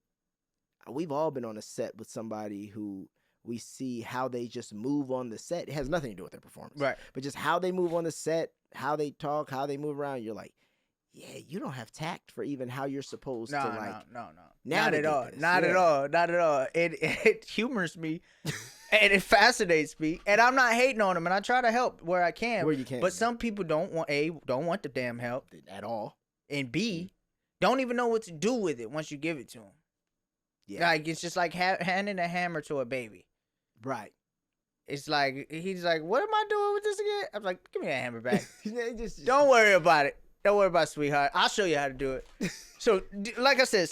we've all been on a set with somebody who. We see how they just move on the set. It has nothing to do with their performance. Right. But just how they move on the set, how they talk, how they move around. You're like, yeah, you don't have tact for even how you're supposed to like. No. Not at all. Not at all. It humors me and it fascinates me. And I'm not hating on them. And I try to help where I can. Where you can. But some people don't want the damn help. At all. And B, don't even know what to do with it once you give it to them. Yeah. Like, it's just like handing a hammer to a baby. Right. It's like, he's like, what am I doing with this again? I'm like, give me that hammer back. Don't worry about it. Don't worry about it, sweetheart. I'll show you how to do it. So, like I said,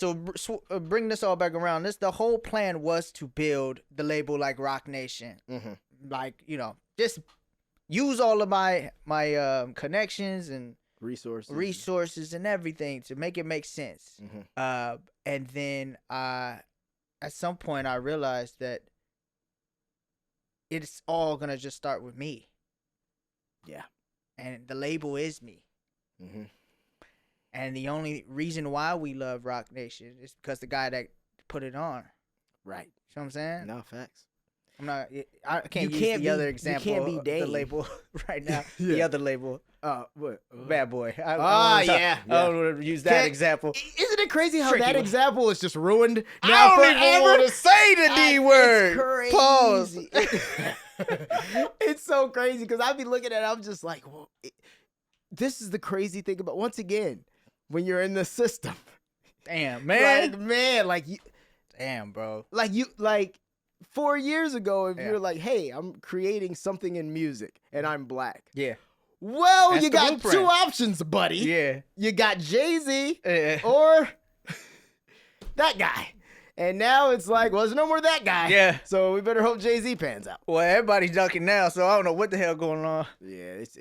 bring this all back around. The whole plan was to build the label like Rock Nation. Mm-hmm. Like, just use all of my connections and resources and everything to make it make sense. Mm-hmm. And then at some point I realized that it's all gonna just start with me. Yeah. And the label is me. Mm-hmm. And the only reason why we love Rock Nation is because the guy that put it on. Right. You know what I'm saying? No, facts. I'm not. I can't You use can't the be- other you example. can't be of Dame. the label right now. Yeah. The other label. What? Bad boy. I yeah. don't want to use that Can't- example. Isn't it crazy how Tricky that one. example is just ruined I now don't even forever? want to say the D word. It's Pause. crazy. It's so crazy because I be looking at it, I'm just like, well, this is the crazy thing about, once again, when you're in the system. Damn, man. Damn, bro. Like 4 years ago, if Yeah. you're like, hey, I'm creating something in music and I'm black. Yeah. Well, That's you the got blueprint. two options, buddy. Yeah. You got Jay-Z Yeah. or that guy. And now it's like, well, there's no more that guy. Yeah. So we better hope Jay-Z pans out. Well, everybody's ducking now, so I don't know what the hell going on. Yeah, it's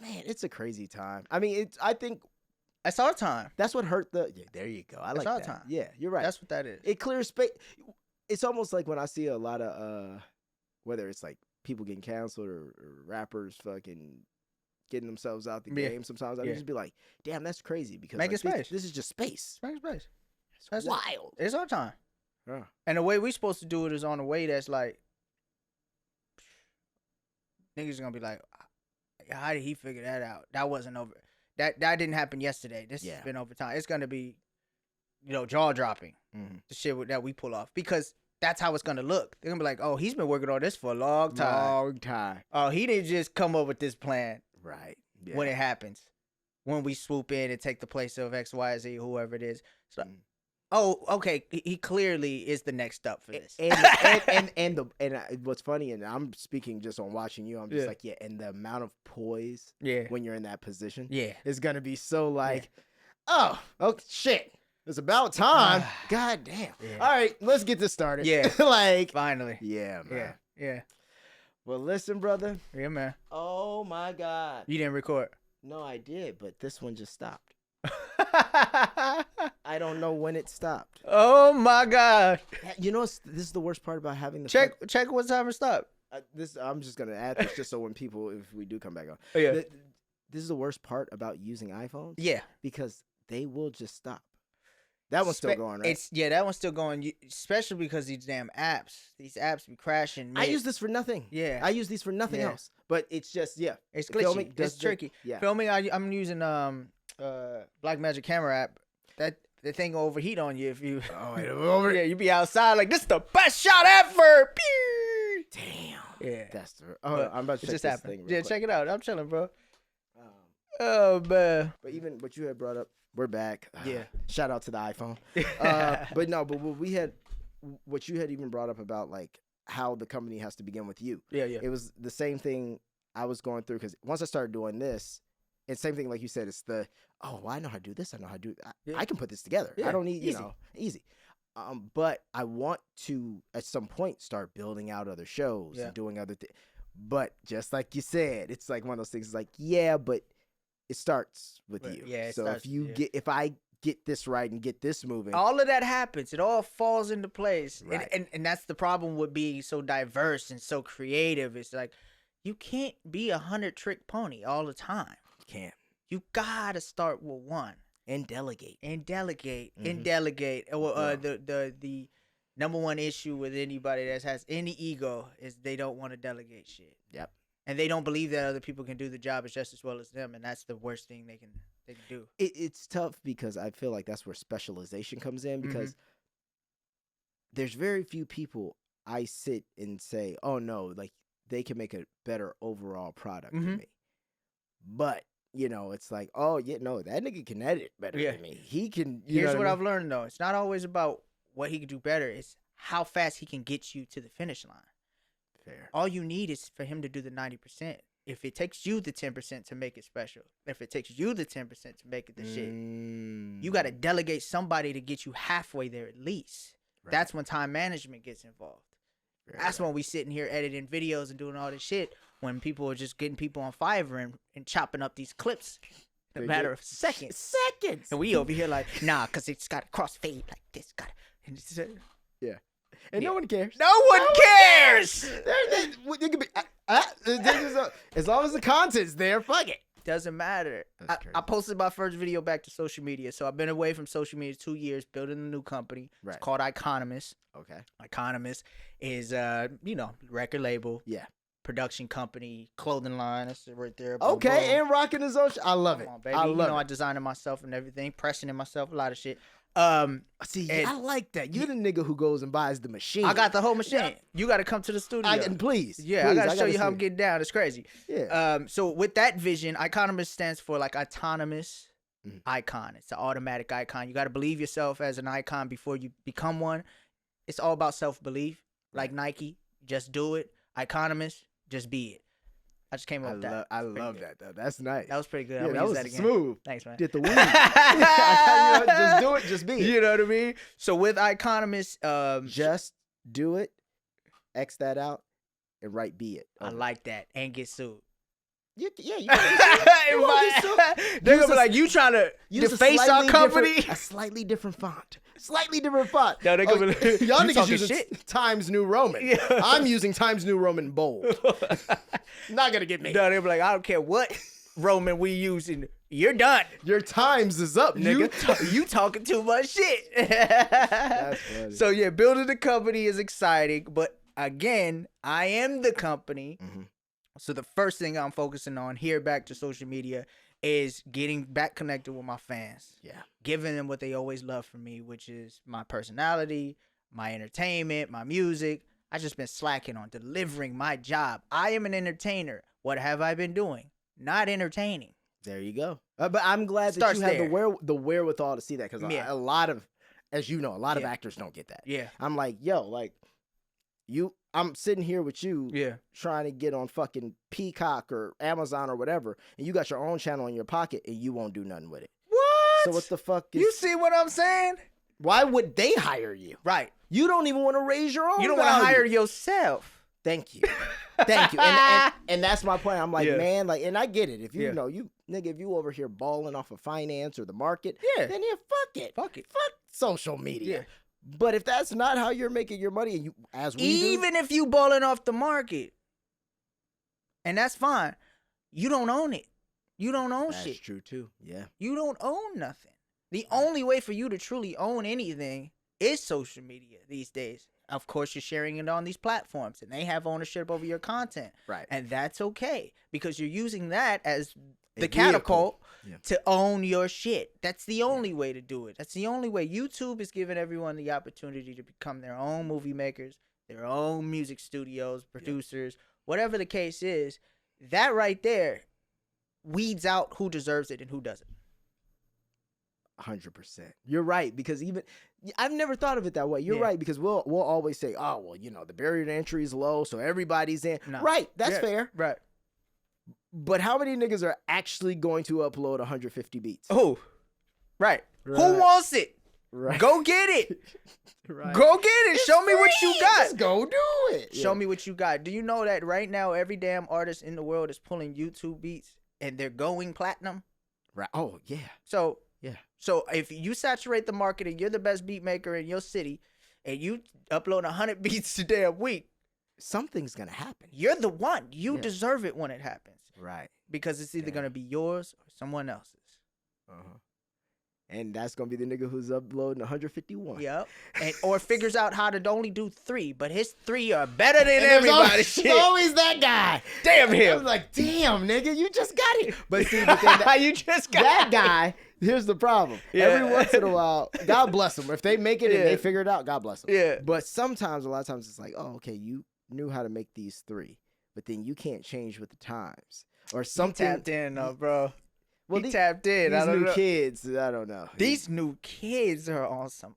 man, it's a crazy time. I mean, I think It's our time. that's what hurt the. Yeah, there you go. I like our that. time. Yeah, you're right. That's what that is. It clears space. It's almost like when I see a lot of whether it's like people getting canceled or rappers fucking getting themselves out the Yeah. game. Sometimes I Yeah. just be like, damn, that's crazy because Make like, it space. This is just space. Make space. It's That's it. wild. It's our time. Yeah. And the way we supposed to do it is on a way that's like, niggas gonna be like, how did he figure that out? That wasn't over. That didn't happen yesterday. This Yeah. has been over time. It's gonna be, jaw dropping. Mhm. The shit that we pull off because that's how it's gonna look. They're gonna be like, oh, he's been working on this for a long time. Long time. Oh, he didn't just come up with this plan Right. Yeah. when it happens. When we swoop in and take the place of X, Y, Z, whoever it is. So, oh, okay. He clearly is the next up for this. And what's funny, and I'm speaking just on watching you, I'm just Yeah. like, yeah, and the amount of poise Yeah. when you're in that position Yeah. is gonna be so like, oh, shit. It's about time. God damn. Yeah. All right, let's get this started. Yeah. Like, Finally. yeah, man. Yeah. Well, listen, brother. Yeah, man. Oh my God. You didn't record. No, I did, but this one just stopped. I don't know when it stopped. Oh my God. You know, this is the worst part about having the Check what time it stopped. I'm just gonna add this just so when people, if we do come back on, Oh, yeah. this is the worst part about using iPhones. Yeah. Because they will just stop. That one's still going, right? That one's still going. Especially because these damn apps. These apps be crashing. I use this for nothing. Yeah. I use these for nothing Yeah. else. But it's just It's Filming glitchy. does It's tricky. yeah. Filming. I'm using Blackmagic camera app. The thing will overheat on you if you. Oh, wait, over. Yeah, you be outside like this is the best shot ever. Pew! Damn. Yeah. That's the. But I'm about to it check just this happened. thing. Yeah, Real quick. check it out. I'm chilling, bro. Um, Oh man. But even what you had brought up, we're back. Yeah. Shout out to the iPhone. But no, but what you had even brought up about like how the company has to begin with you. Yeah. It was the same thing I was going through because once I started doing this, it's same thing like you said. It's the well, I know how to do this. I know how to do. Yeah. I can put this together. Yeah, I don't need easy. easy. But I want to at some point start building out other shows Yeah. and doing other things. But just like you said, it's like one of those things. It's like yeah, but it starts with But, you. yeah, it so starts- if I get this right and get this moving, All of that happens. It all falls into place. Right. And that's the problem with being so diverse and so creative. It's like you can't be 100-trick pony all the time. can't You gotta start with one and delegate. and delegate and Mhm. delegate. Well, Yeah. the number one issue with anybody that has any ego is they don't want to delegate shit. Yep. And they don't believe that other people can do the job just as well as them, and that's the worst thing they can do. It's tough because I feel like that's where specialization comes in because Mm-hmm. there's very few people I sit and say, oh no, like they can make a better overall product than Mhm. me. But, it's like, oh yeah, no, that nigga can edit better Yeah. than me. He can, Here's what I've learned though: it's not always about what he can do better; it's how fast he can get you to the finish line. Fair. All you need is for him to do the 90%. If it takes you the 10% to make it special, if it takes you the 10% to make it the shit, you got to delegate somebody to get you halfway there at least. Right. That's when time management gets involved. That's when we sitting here editing videos and doing all this shit. When people are just getting people on Fiverr and chopping up these clips in a matter of seconds. Seconds. And we over here like, nah, because it's got to crossfade like this. Yeah. And no one cares. No one cares. As long as the content's there, fuck it. Doesn't matter. That's crazy. I posted my first video back to social media. So I've been away from social media 2 years, building a new company. Right. It's called Economist. Okay. Economist is, record label, Yeah. production company, clothing line. That's it right there. Okay, Boom, boom. and rocking his own. I love it. Come on, baby. I you love know, it. I designed it myself and everything, pressing it myself, a lot of shit. See, and- I like that. You're the nigga who goes and buys the machine. I got the whole machine. You got to come to the studio. Please. Yeah, I gotta show you how I'm getting down. It's crazy. Yeah. So with that vision, Economist stands for like autonomous Mhm. icon. It's an automatic icon. You got to believe yourself as an icon before you become one. It's all about self-belief. Like Nike, just do it. Economist, just be it. I just came up with that. I It's pretty love good. that though. That's nice. That was pretty good. Yeah, I'm that gonna was use that again. smooth. Thanks, man. Did the weed. Just do it. Just be it. You know what I mean? So with Economist, Just do it. X that out and write be it. I like that and get sued. You won't get sued. They're Use gonna be a- like, you trying to Use a deface our slightly company? different- a slightly different font. Slightly different font. No, they're gonna be like, y'all you niggas talking using shit. Times New Roman. Yeah. I'm using Times New Roman bold. Not gonna get me. No, they're be like, I don't care what Roman we using. You're done. Your times is up, nigga. You talking too much shit. That's funny. So yeah, building the company is exciting, but again, I am the company. Mhm. So the first thing I'm focusing on here back to social media is getting back connected with my fans. Yeah. Giving them what they always love from me, which is my personality, my entertainment, my music. I just been slacking on delivering my job. I am an entertainer. What have I been doing? Not entertaining. There you go. But I'm glad that Starts you have there. the wherewithal to see that because Yeah. a lot of, as you know, a lot of Yeah. actors don't get that. Yeah. I'm like, yo, like, I'm sitting here with you Yeah. trying to get on fucking Peacock or Amazon or whatever, and you got your own channel in your pocket and you won't do nothing with it. What? So what the fuck is? You see what I'm saying? Why would they hire you? Right. You don't even want to raise your own. You don't want to value. hire yourself. Thank you. Thank you. And that's my point. I'm like, Yeah. man, like, and I get it. If you Yeah. know, if you over here balling off of finance or the market, Yeah. then fuck it. Fuck it. Fuck social media. Yeah. But if that's not how you're making your money, and you, as we do, Even if you balling off the market, and that's fine, you don't own it. You don't own that's shit. true too. Yeah. You don't own nothing. The only way for you to truly own anything is social media these days. Of course, you're sharing it on these platforms, and they have ownership over your content. Right. And that's okay, because you're using that as A the vehicle. catapult Yeah. to own your shit. That's the only way to do it. That's the only way. YouTube is giving everyone the opportunity to become their own movie makers, their own music studios, producers, whatever the case is. That right there weeds out who deserves it and who doesn't. 100%. You're right, because even I've never thought of it that way. You're Yeah. right, because we'll always say, oh well, the barrier to entry is low, so everybody's in. No. Right, that's Yeah, fair. Right. But how many niggas are actually going to upload 150 beats? Oh, right. Who Right. wants it? Right. Go get it. Right. Go get it. It's Show me what you free. got. Just go do it. Show me what you got. Do you know that right now every damn artist in the world is pulling YouTube beats and they're going platinum? Right. Oh yeah. So Yeah. So if you saturate the market and you're the best beat maker in your city and you upload 100 beats a damn week, Something's gonna happen. you're the one. You Yeah. deserve it when it happens, Right. because it's either Damn. going to be yours or someone else's. Uh-huh. And that's gonna be the nigga who's uploading 151. Yep. Or figures out how to only do 3, but his 3 are better than And there's everybody's shit. always that guy. Damn I him. was like, damn, nigga, you just got it. But see, but then You just got that guy, here's the problem. Yeah. Every once in a while, God bless them. If they make it and Yeah. they figure it out, God bless them. Yeah. But sometimes, a lot of times, it's like, oh, okay, you knew how to make these 3, but then you can't change with the times or something. Tapped in, though, bro. Well, He tapped in. These I don't new know. kids, I don't know. These new kids are on some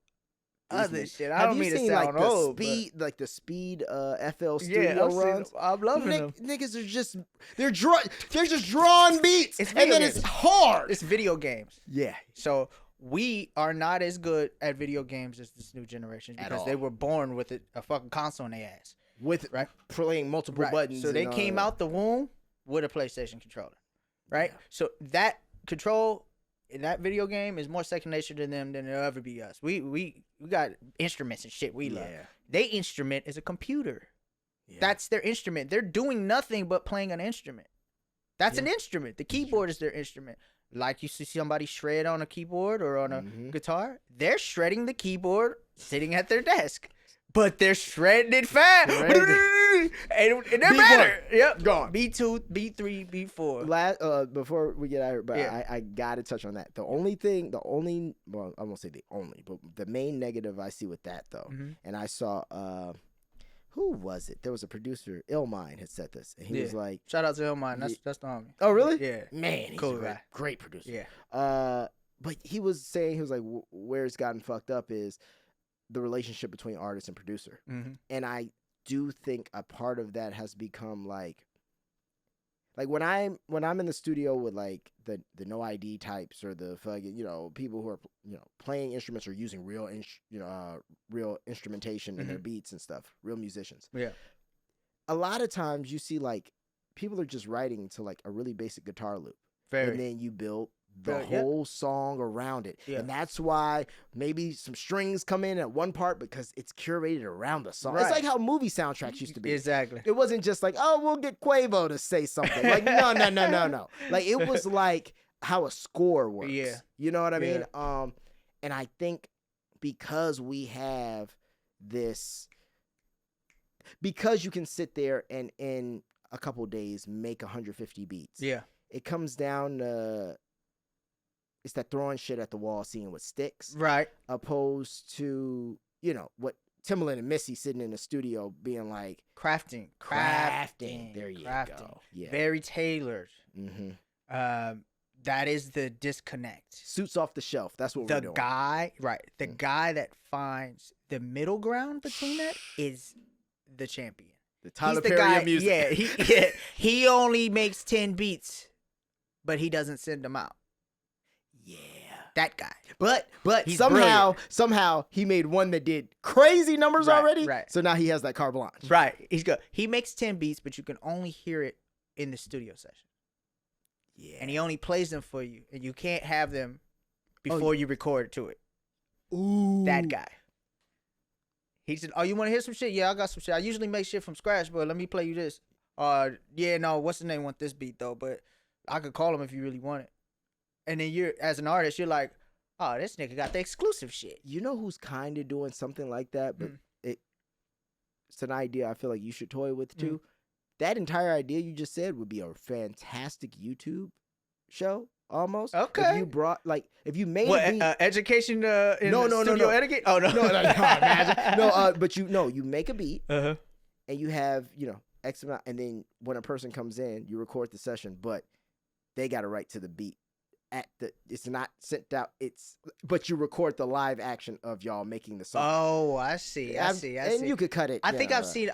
These other new- shit. I Have don't you mean to seen sound like the old, speed, like the speed FL but Studio yeah, runs? I'm loving them. Niggas are just they're just drawing beats, It's and video then games. it's hard. It's video games. Yeah, So we are not as good at video games as this new generation At because all. they were born with a fucking console in their ass. with Right. playing multiple Right. buttons. So they and all came that. out the womb with a PlayStation controller. Right? Yeah. So that control in that video game is more second nature to them than it'll ever be us. We got instruments and shit we love. Yeah. They instrument is a computer. Yeah. That's their instrument. They're doing nothing but playing an instrument. That's an instrument. The keyboard is their instrument. Like you see somebody shred on a keyboard or on a guitar, they're shredding the keyboard sitting at their desk. But they're shredding it fast. And they're better. Yep. Gone. B2, B3, B4. Before we get out of here, but Yeah. I got to touch on that. Well, I won't say the only, but the main negative I see with that, though, and I saw, who was it? There was a producer, Illmind, had said this, and he was like, shout out to Illmind. That's the homie. oh, really? Yeah. Man, he's Cool a guy. great producer. Yeah. But he was saying, he was like, where it's gotten fucked up is the relationship between artist and producer. And I do think a part of that has become like when I'm in the studio with like the no ID types or the fucking, people who are, playing instruments or using real instrumentation in their beats and stuff, real musicians. Yeah. A lot of times you see like people are just writing to like a really basic guitar loop. Very. And then you build the Yeah. whole song around it. Yeah. And that's why maybe some strings come in at one part because it's curated around the song. It's Right. like how movie soundtracks used to be. Exactly. It wasn't just like, oh, we'll get Quavo to say something. Like, no. Like, it was like how a score works. Yeah. You know what I mean? Yeah. And I think because we have this, because you can sit there and in a couple days make 150 beats. Yeah. It comes down to, it's that throwing shit at the wall, seeing what sticks. Right. Opposed to, what Timbaland and Missy sitting in the studio being like, Crafting. There you Crafting. go. Yeah. Very tailored. Mm-hmm. That is the disconnect. Suits off the shelf. That's what we're doing. The guy that finds the middle ground between that is the champion. The Tyler He's the Perry guy, of music. he only makes 10 beats, but he doesn't send them out. Yeah. That guy. But He's somehow he made one that did crazy numbers already. Right. So now he has that carte blanche. Right. He's good. He makes 10 beats, but you can only hear it in the studio session. Yeah. And he only plays them for you, and you can't have them before you record to it. Ooh. That guy. He said, "Oh, you want to hear some shit? Yeah, I got some shit. I usually make shit from scratch, but let me play you this. Yeah, no, what's his name want this beat though? But I could call him if you really want it." And then you're, as an artist, you're like, "Oh, this nigga got the exclusive shit." You know who's kind of doing something like that, but it's an idea I feel like you should toy with too. That entire idea you just said would be a fantastic YouTube show. Almost. Okay. If you brought, if you made What, a beat, education in No, studio etiquette? Oh, no. no, imagine. No, but you make a beat Uh-huh. and you have, X amount, and then when a person comes in, you record the session, but they got to write to the beat. It's not sent out. But you record the live action of y'all making the song. Oh, I see. I see. And you could cut it. I think I've seen,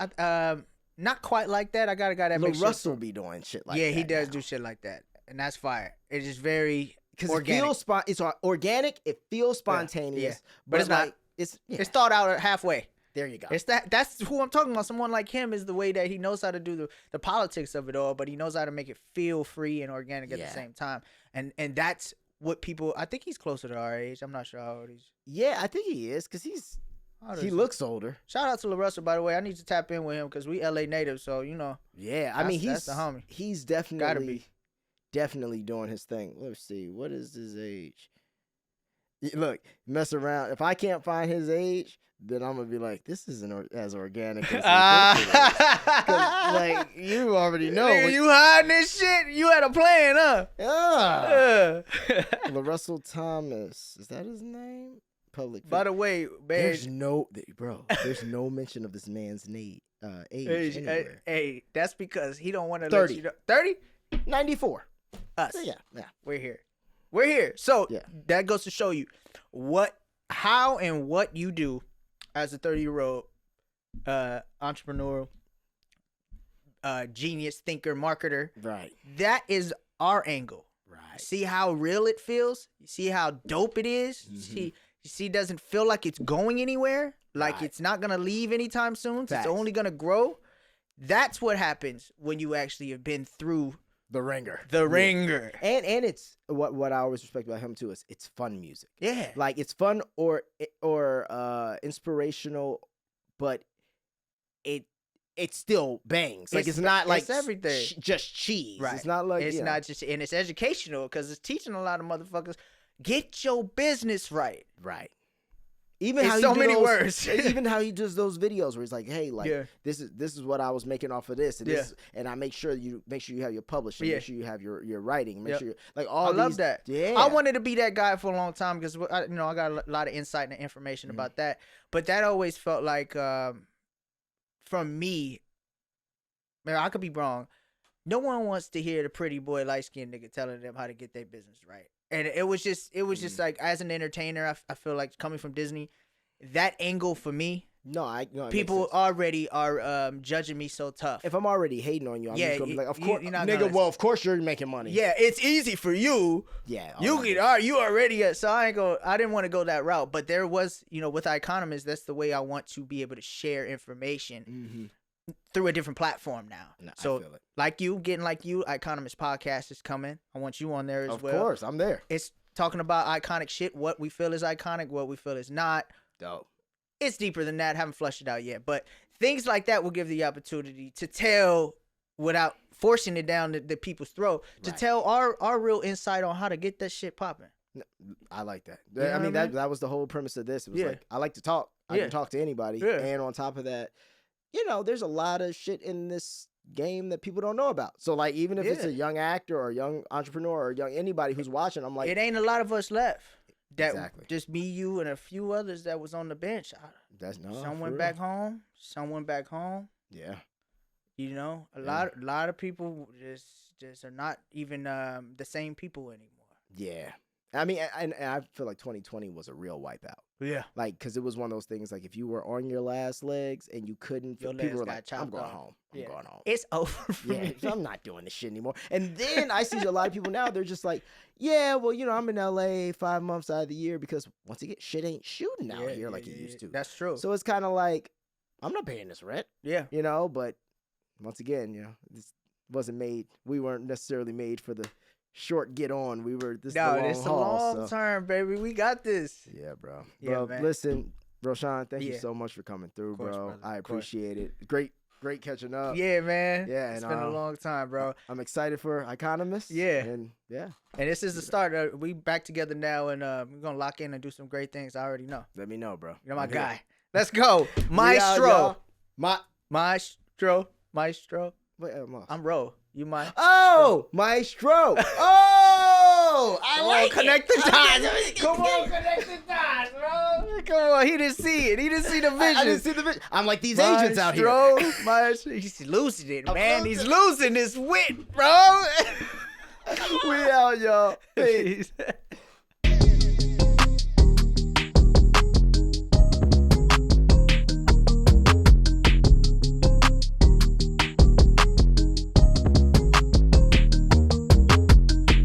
not quite like that. I got a guy that makes Russell be doing shit like that. Yeah, he does now. do shit like that. And that's fire. It is very Because organic. it's organic. It feels spontaneous, yeah. But it's not. It's thought out halfway. there. You go. It's that's who I'm talking about. Someone like him is the way that he knows how to do the politics of it all, but he knows how to make it feel free and organic at the same time. And that's what people. I think he's closer to our age. I'm not sure how old he's. Yeah, I think he is because he looks older. Shout out to LaRussell, by the way. I need to tap in with him because we LA natives, so Yeah, I mean that's the homie. He's Gotta be. definitely doing his thing. Let's see, what is his age? Look, mess around. If I can't find his age, then I'm gonna be like, this isn't as organic as we think it is. 'Cause, like, you already know. Nigga, you hiding this shit? You had a plan, huh? LaRussell Thomas, is that his name? Public. By the way, man, there's no mention of this man's age anywhere. hey, that's because he don't want to 30. let you know. 30? 94. Us. Yeah. We're here. So Yeah. that goes to show you how and what you do as a 30-year-old entrepreneur, genius, thinker, marketer. Right. That is our angle. Right. See how real it feels? You see how dope it is? You see it doesn't feel like it's going anywhere? Like Right. it's not going to leave anytime soon? Facts. It's only going to grow? That's what happens when you actually have been through The Ringer. the ringer. And it's what I always respect about him too is it's fun music. Yeah. Like it's fun or inspirational, but it still bangs. Like, it's It's- not like it's everything. just cheese. Right. It's not like, it's you know. not just, and it's educational because it's teaching a lot of motherfuckers get your business right. Right. Even It's how he so do many those- words. even how he does those videos where he's like, "Hey, like Yeah. this is what I was making off of this, and this, and I make sure you have your publishing, Yeah. make sure you have your writing, make Yep. sure you, like all I these. love that. Yeah, I wanted to be that guy for a long time because I got a lot of insight and information Mm-hmm. about that. But that always felt like, from me, man, I could be wrong. No one wants to hear the pretty boy light skinned nigga telling them how to get their business right. And it was just like, as an entertainer, I feel like coming from Disney, that angle for me, no, it makes people sense. already are judging me so tough. If I'm already hating on you, I'm Yeah, just gonna be like, of you- course, you're not nigga. gonna- Well, of course you're making money. Yeah, it's easy for you. yeah. You all that. get you already so I didn't want to go that route, but there was, with Economist, that's the way I want to be able to share information through a different platform now. No, I So feel it. like you, Economist podcast is coming. I want you on there as Of well. course, I'm there. It's talking about iconic shit, what we feel is iconic, what we feel is not. Dope. It's deeper than that. Haven't flushed it out yet, but things like that will give the opportunity to tell without forcing it down the people's throat, to Right. tell our real insight on how to get that shit popping. I like that. You know I mean, what I mean? that was the whole premise of this. It was Yeah. like, I like to talk. I Yeah. can talk to anybody. Yeah. And on top of that, there's a lot of shit in this game that people don't know about. So, like, even if it's Yeah. a young actor or a young entrepreneur or young anybody who's watching, I'm like, It ain't a lot of us left. That Exactly. just me, you, and a few others that was on the bench. that's no. Some for went real. back home. Some went back home. Yeah. A lot of people just are not even the same people anymore. Yeah. I mean, and I feel like 2020 was a real wipeout. Yeah. Like, because it was one of those things, like, if you were on your last legs and you couldn't, Your people legs were got like, chopped I'm going off. home. Yeah. I'm going home. It's over for Yeah, me. so I'm not doing this shit anymore. And then I see a lot of people now, they're just like, yeah, well, I'm in LA 5 months out of the year because once again, shit ain't shooting out here like it used to. That's true. So it's kind of like, I'm not paying this rent, yeah. but once again, this wasn't made, we weren't necessarily made for the short get on. This No, the long it's a haul, long so. term, baby. We got this. Yeah, bro. Yeah, Bro, man. listen, Roshon, thank you Yeah. so much for coming through, course, bro. brother, I of course. appreciate it. Great catching up. Yeah, man. Yeah, It's and, been a long time, bro. I'm excited for Economist. Yeah. And yeah, And this is the start. We back together now, and we're gonna lock in and do some great things. I already know. let me know, bro. You're my I'm here. guy. Let's go, We out, Maestro. y'all. Maestro. Wait, I'm lost. I'm Ro. You my. Oh, Maestro. Oh, I Come like on, connect the dots. it. Come on, connect the dots, bro. Come on, he didn't see it. He didn't see the vision. I didn't see the vision. I'm like these agents out here. Maestro. He's losing it, I'm man. losing He's losing his wit, bro. We out, y'all. Peace. Peace.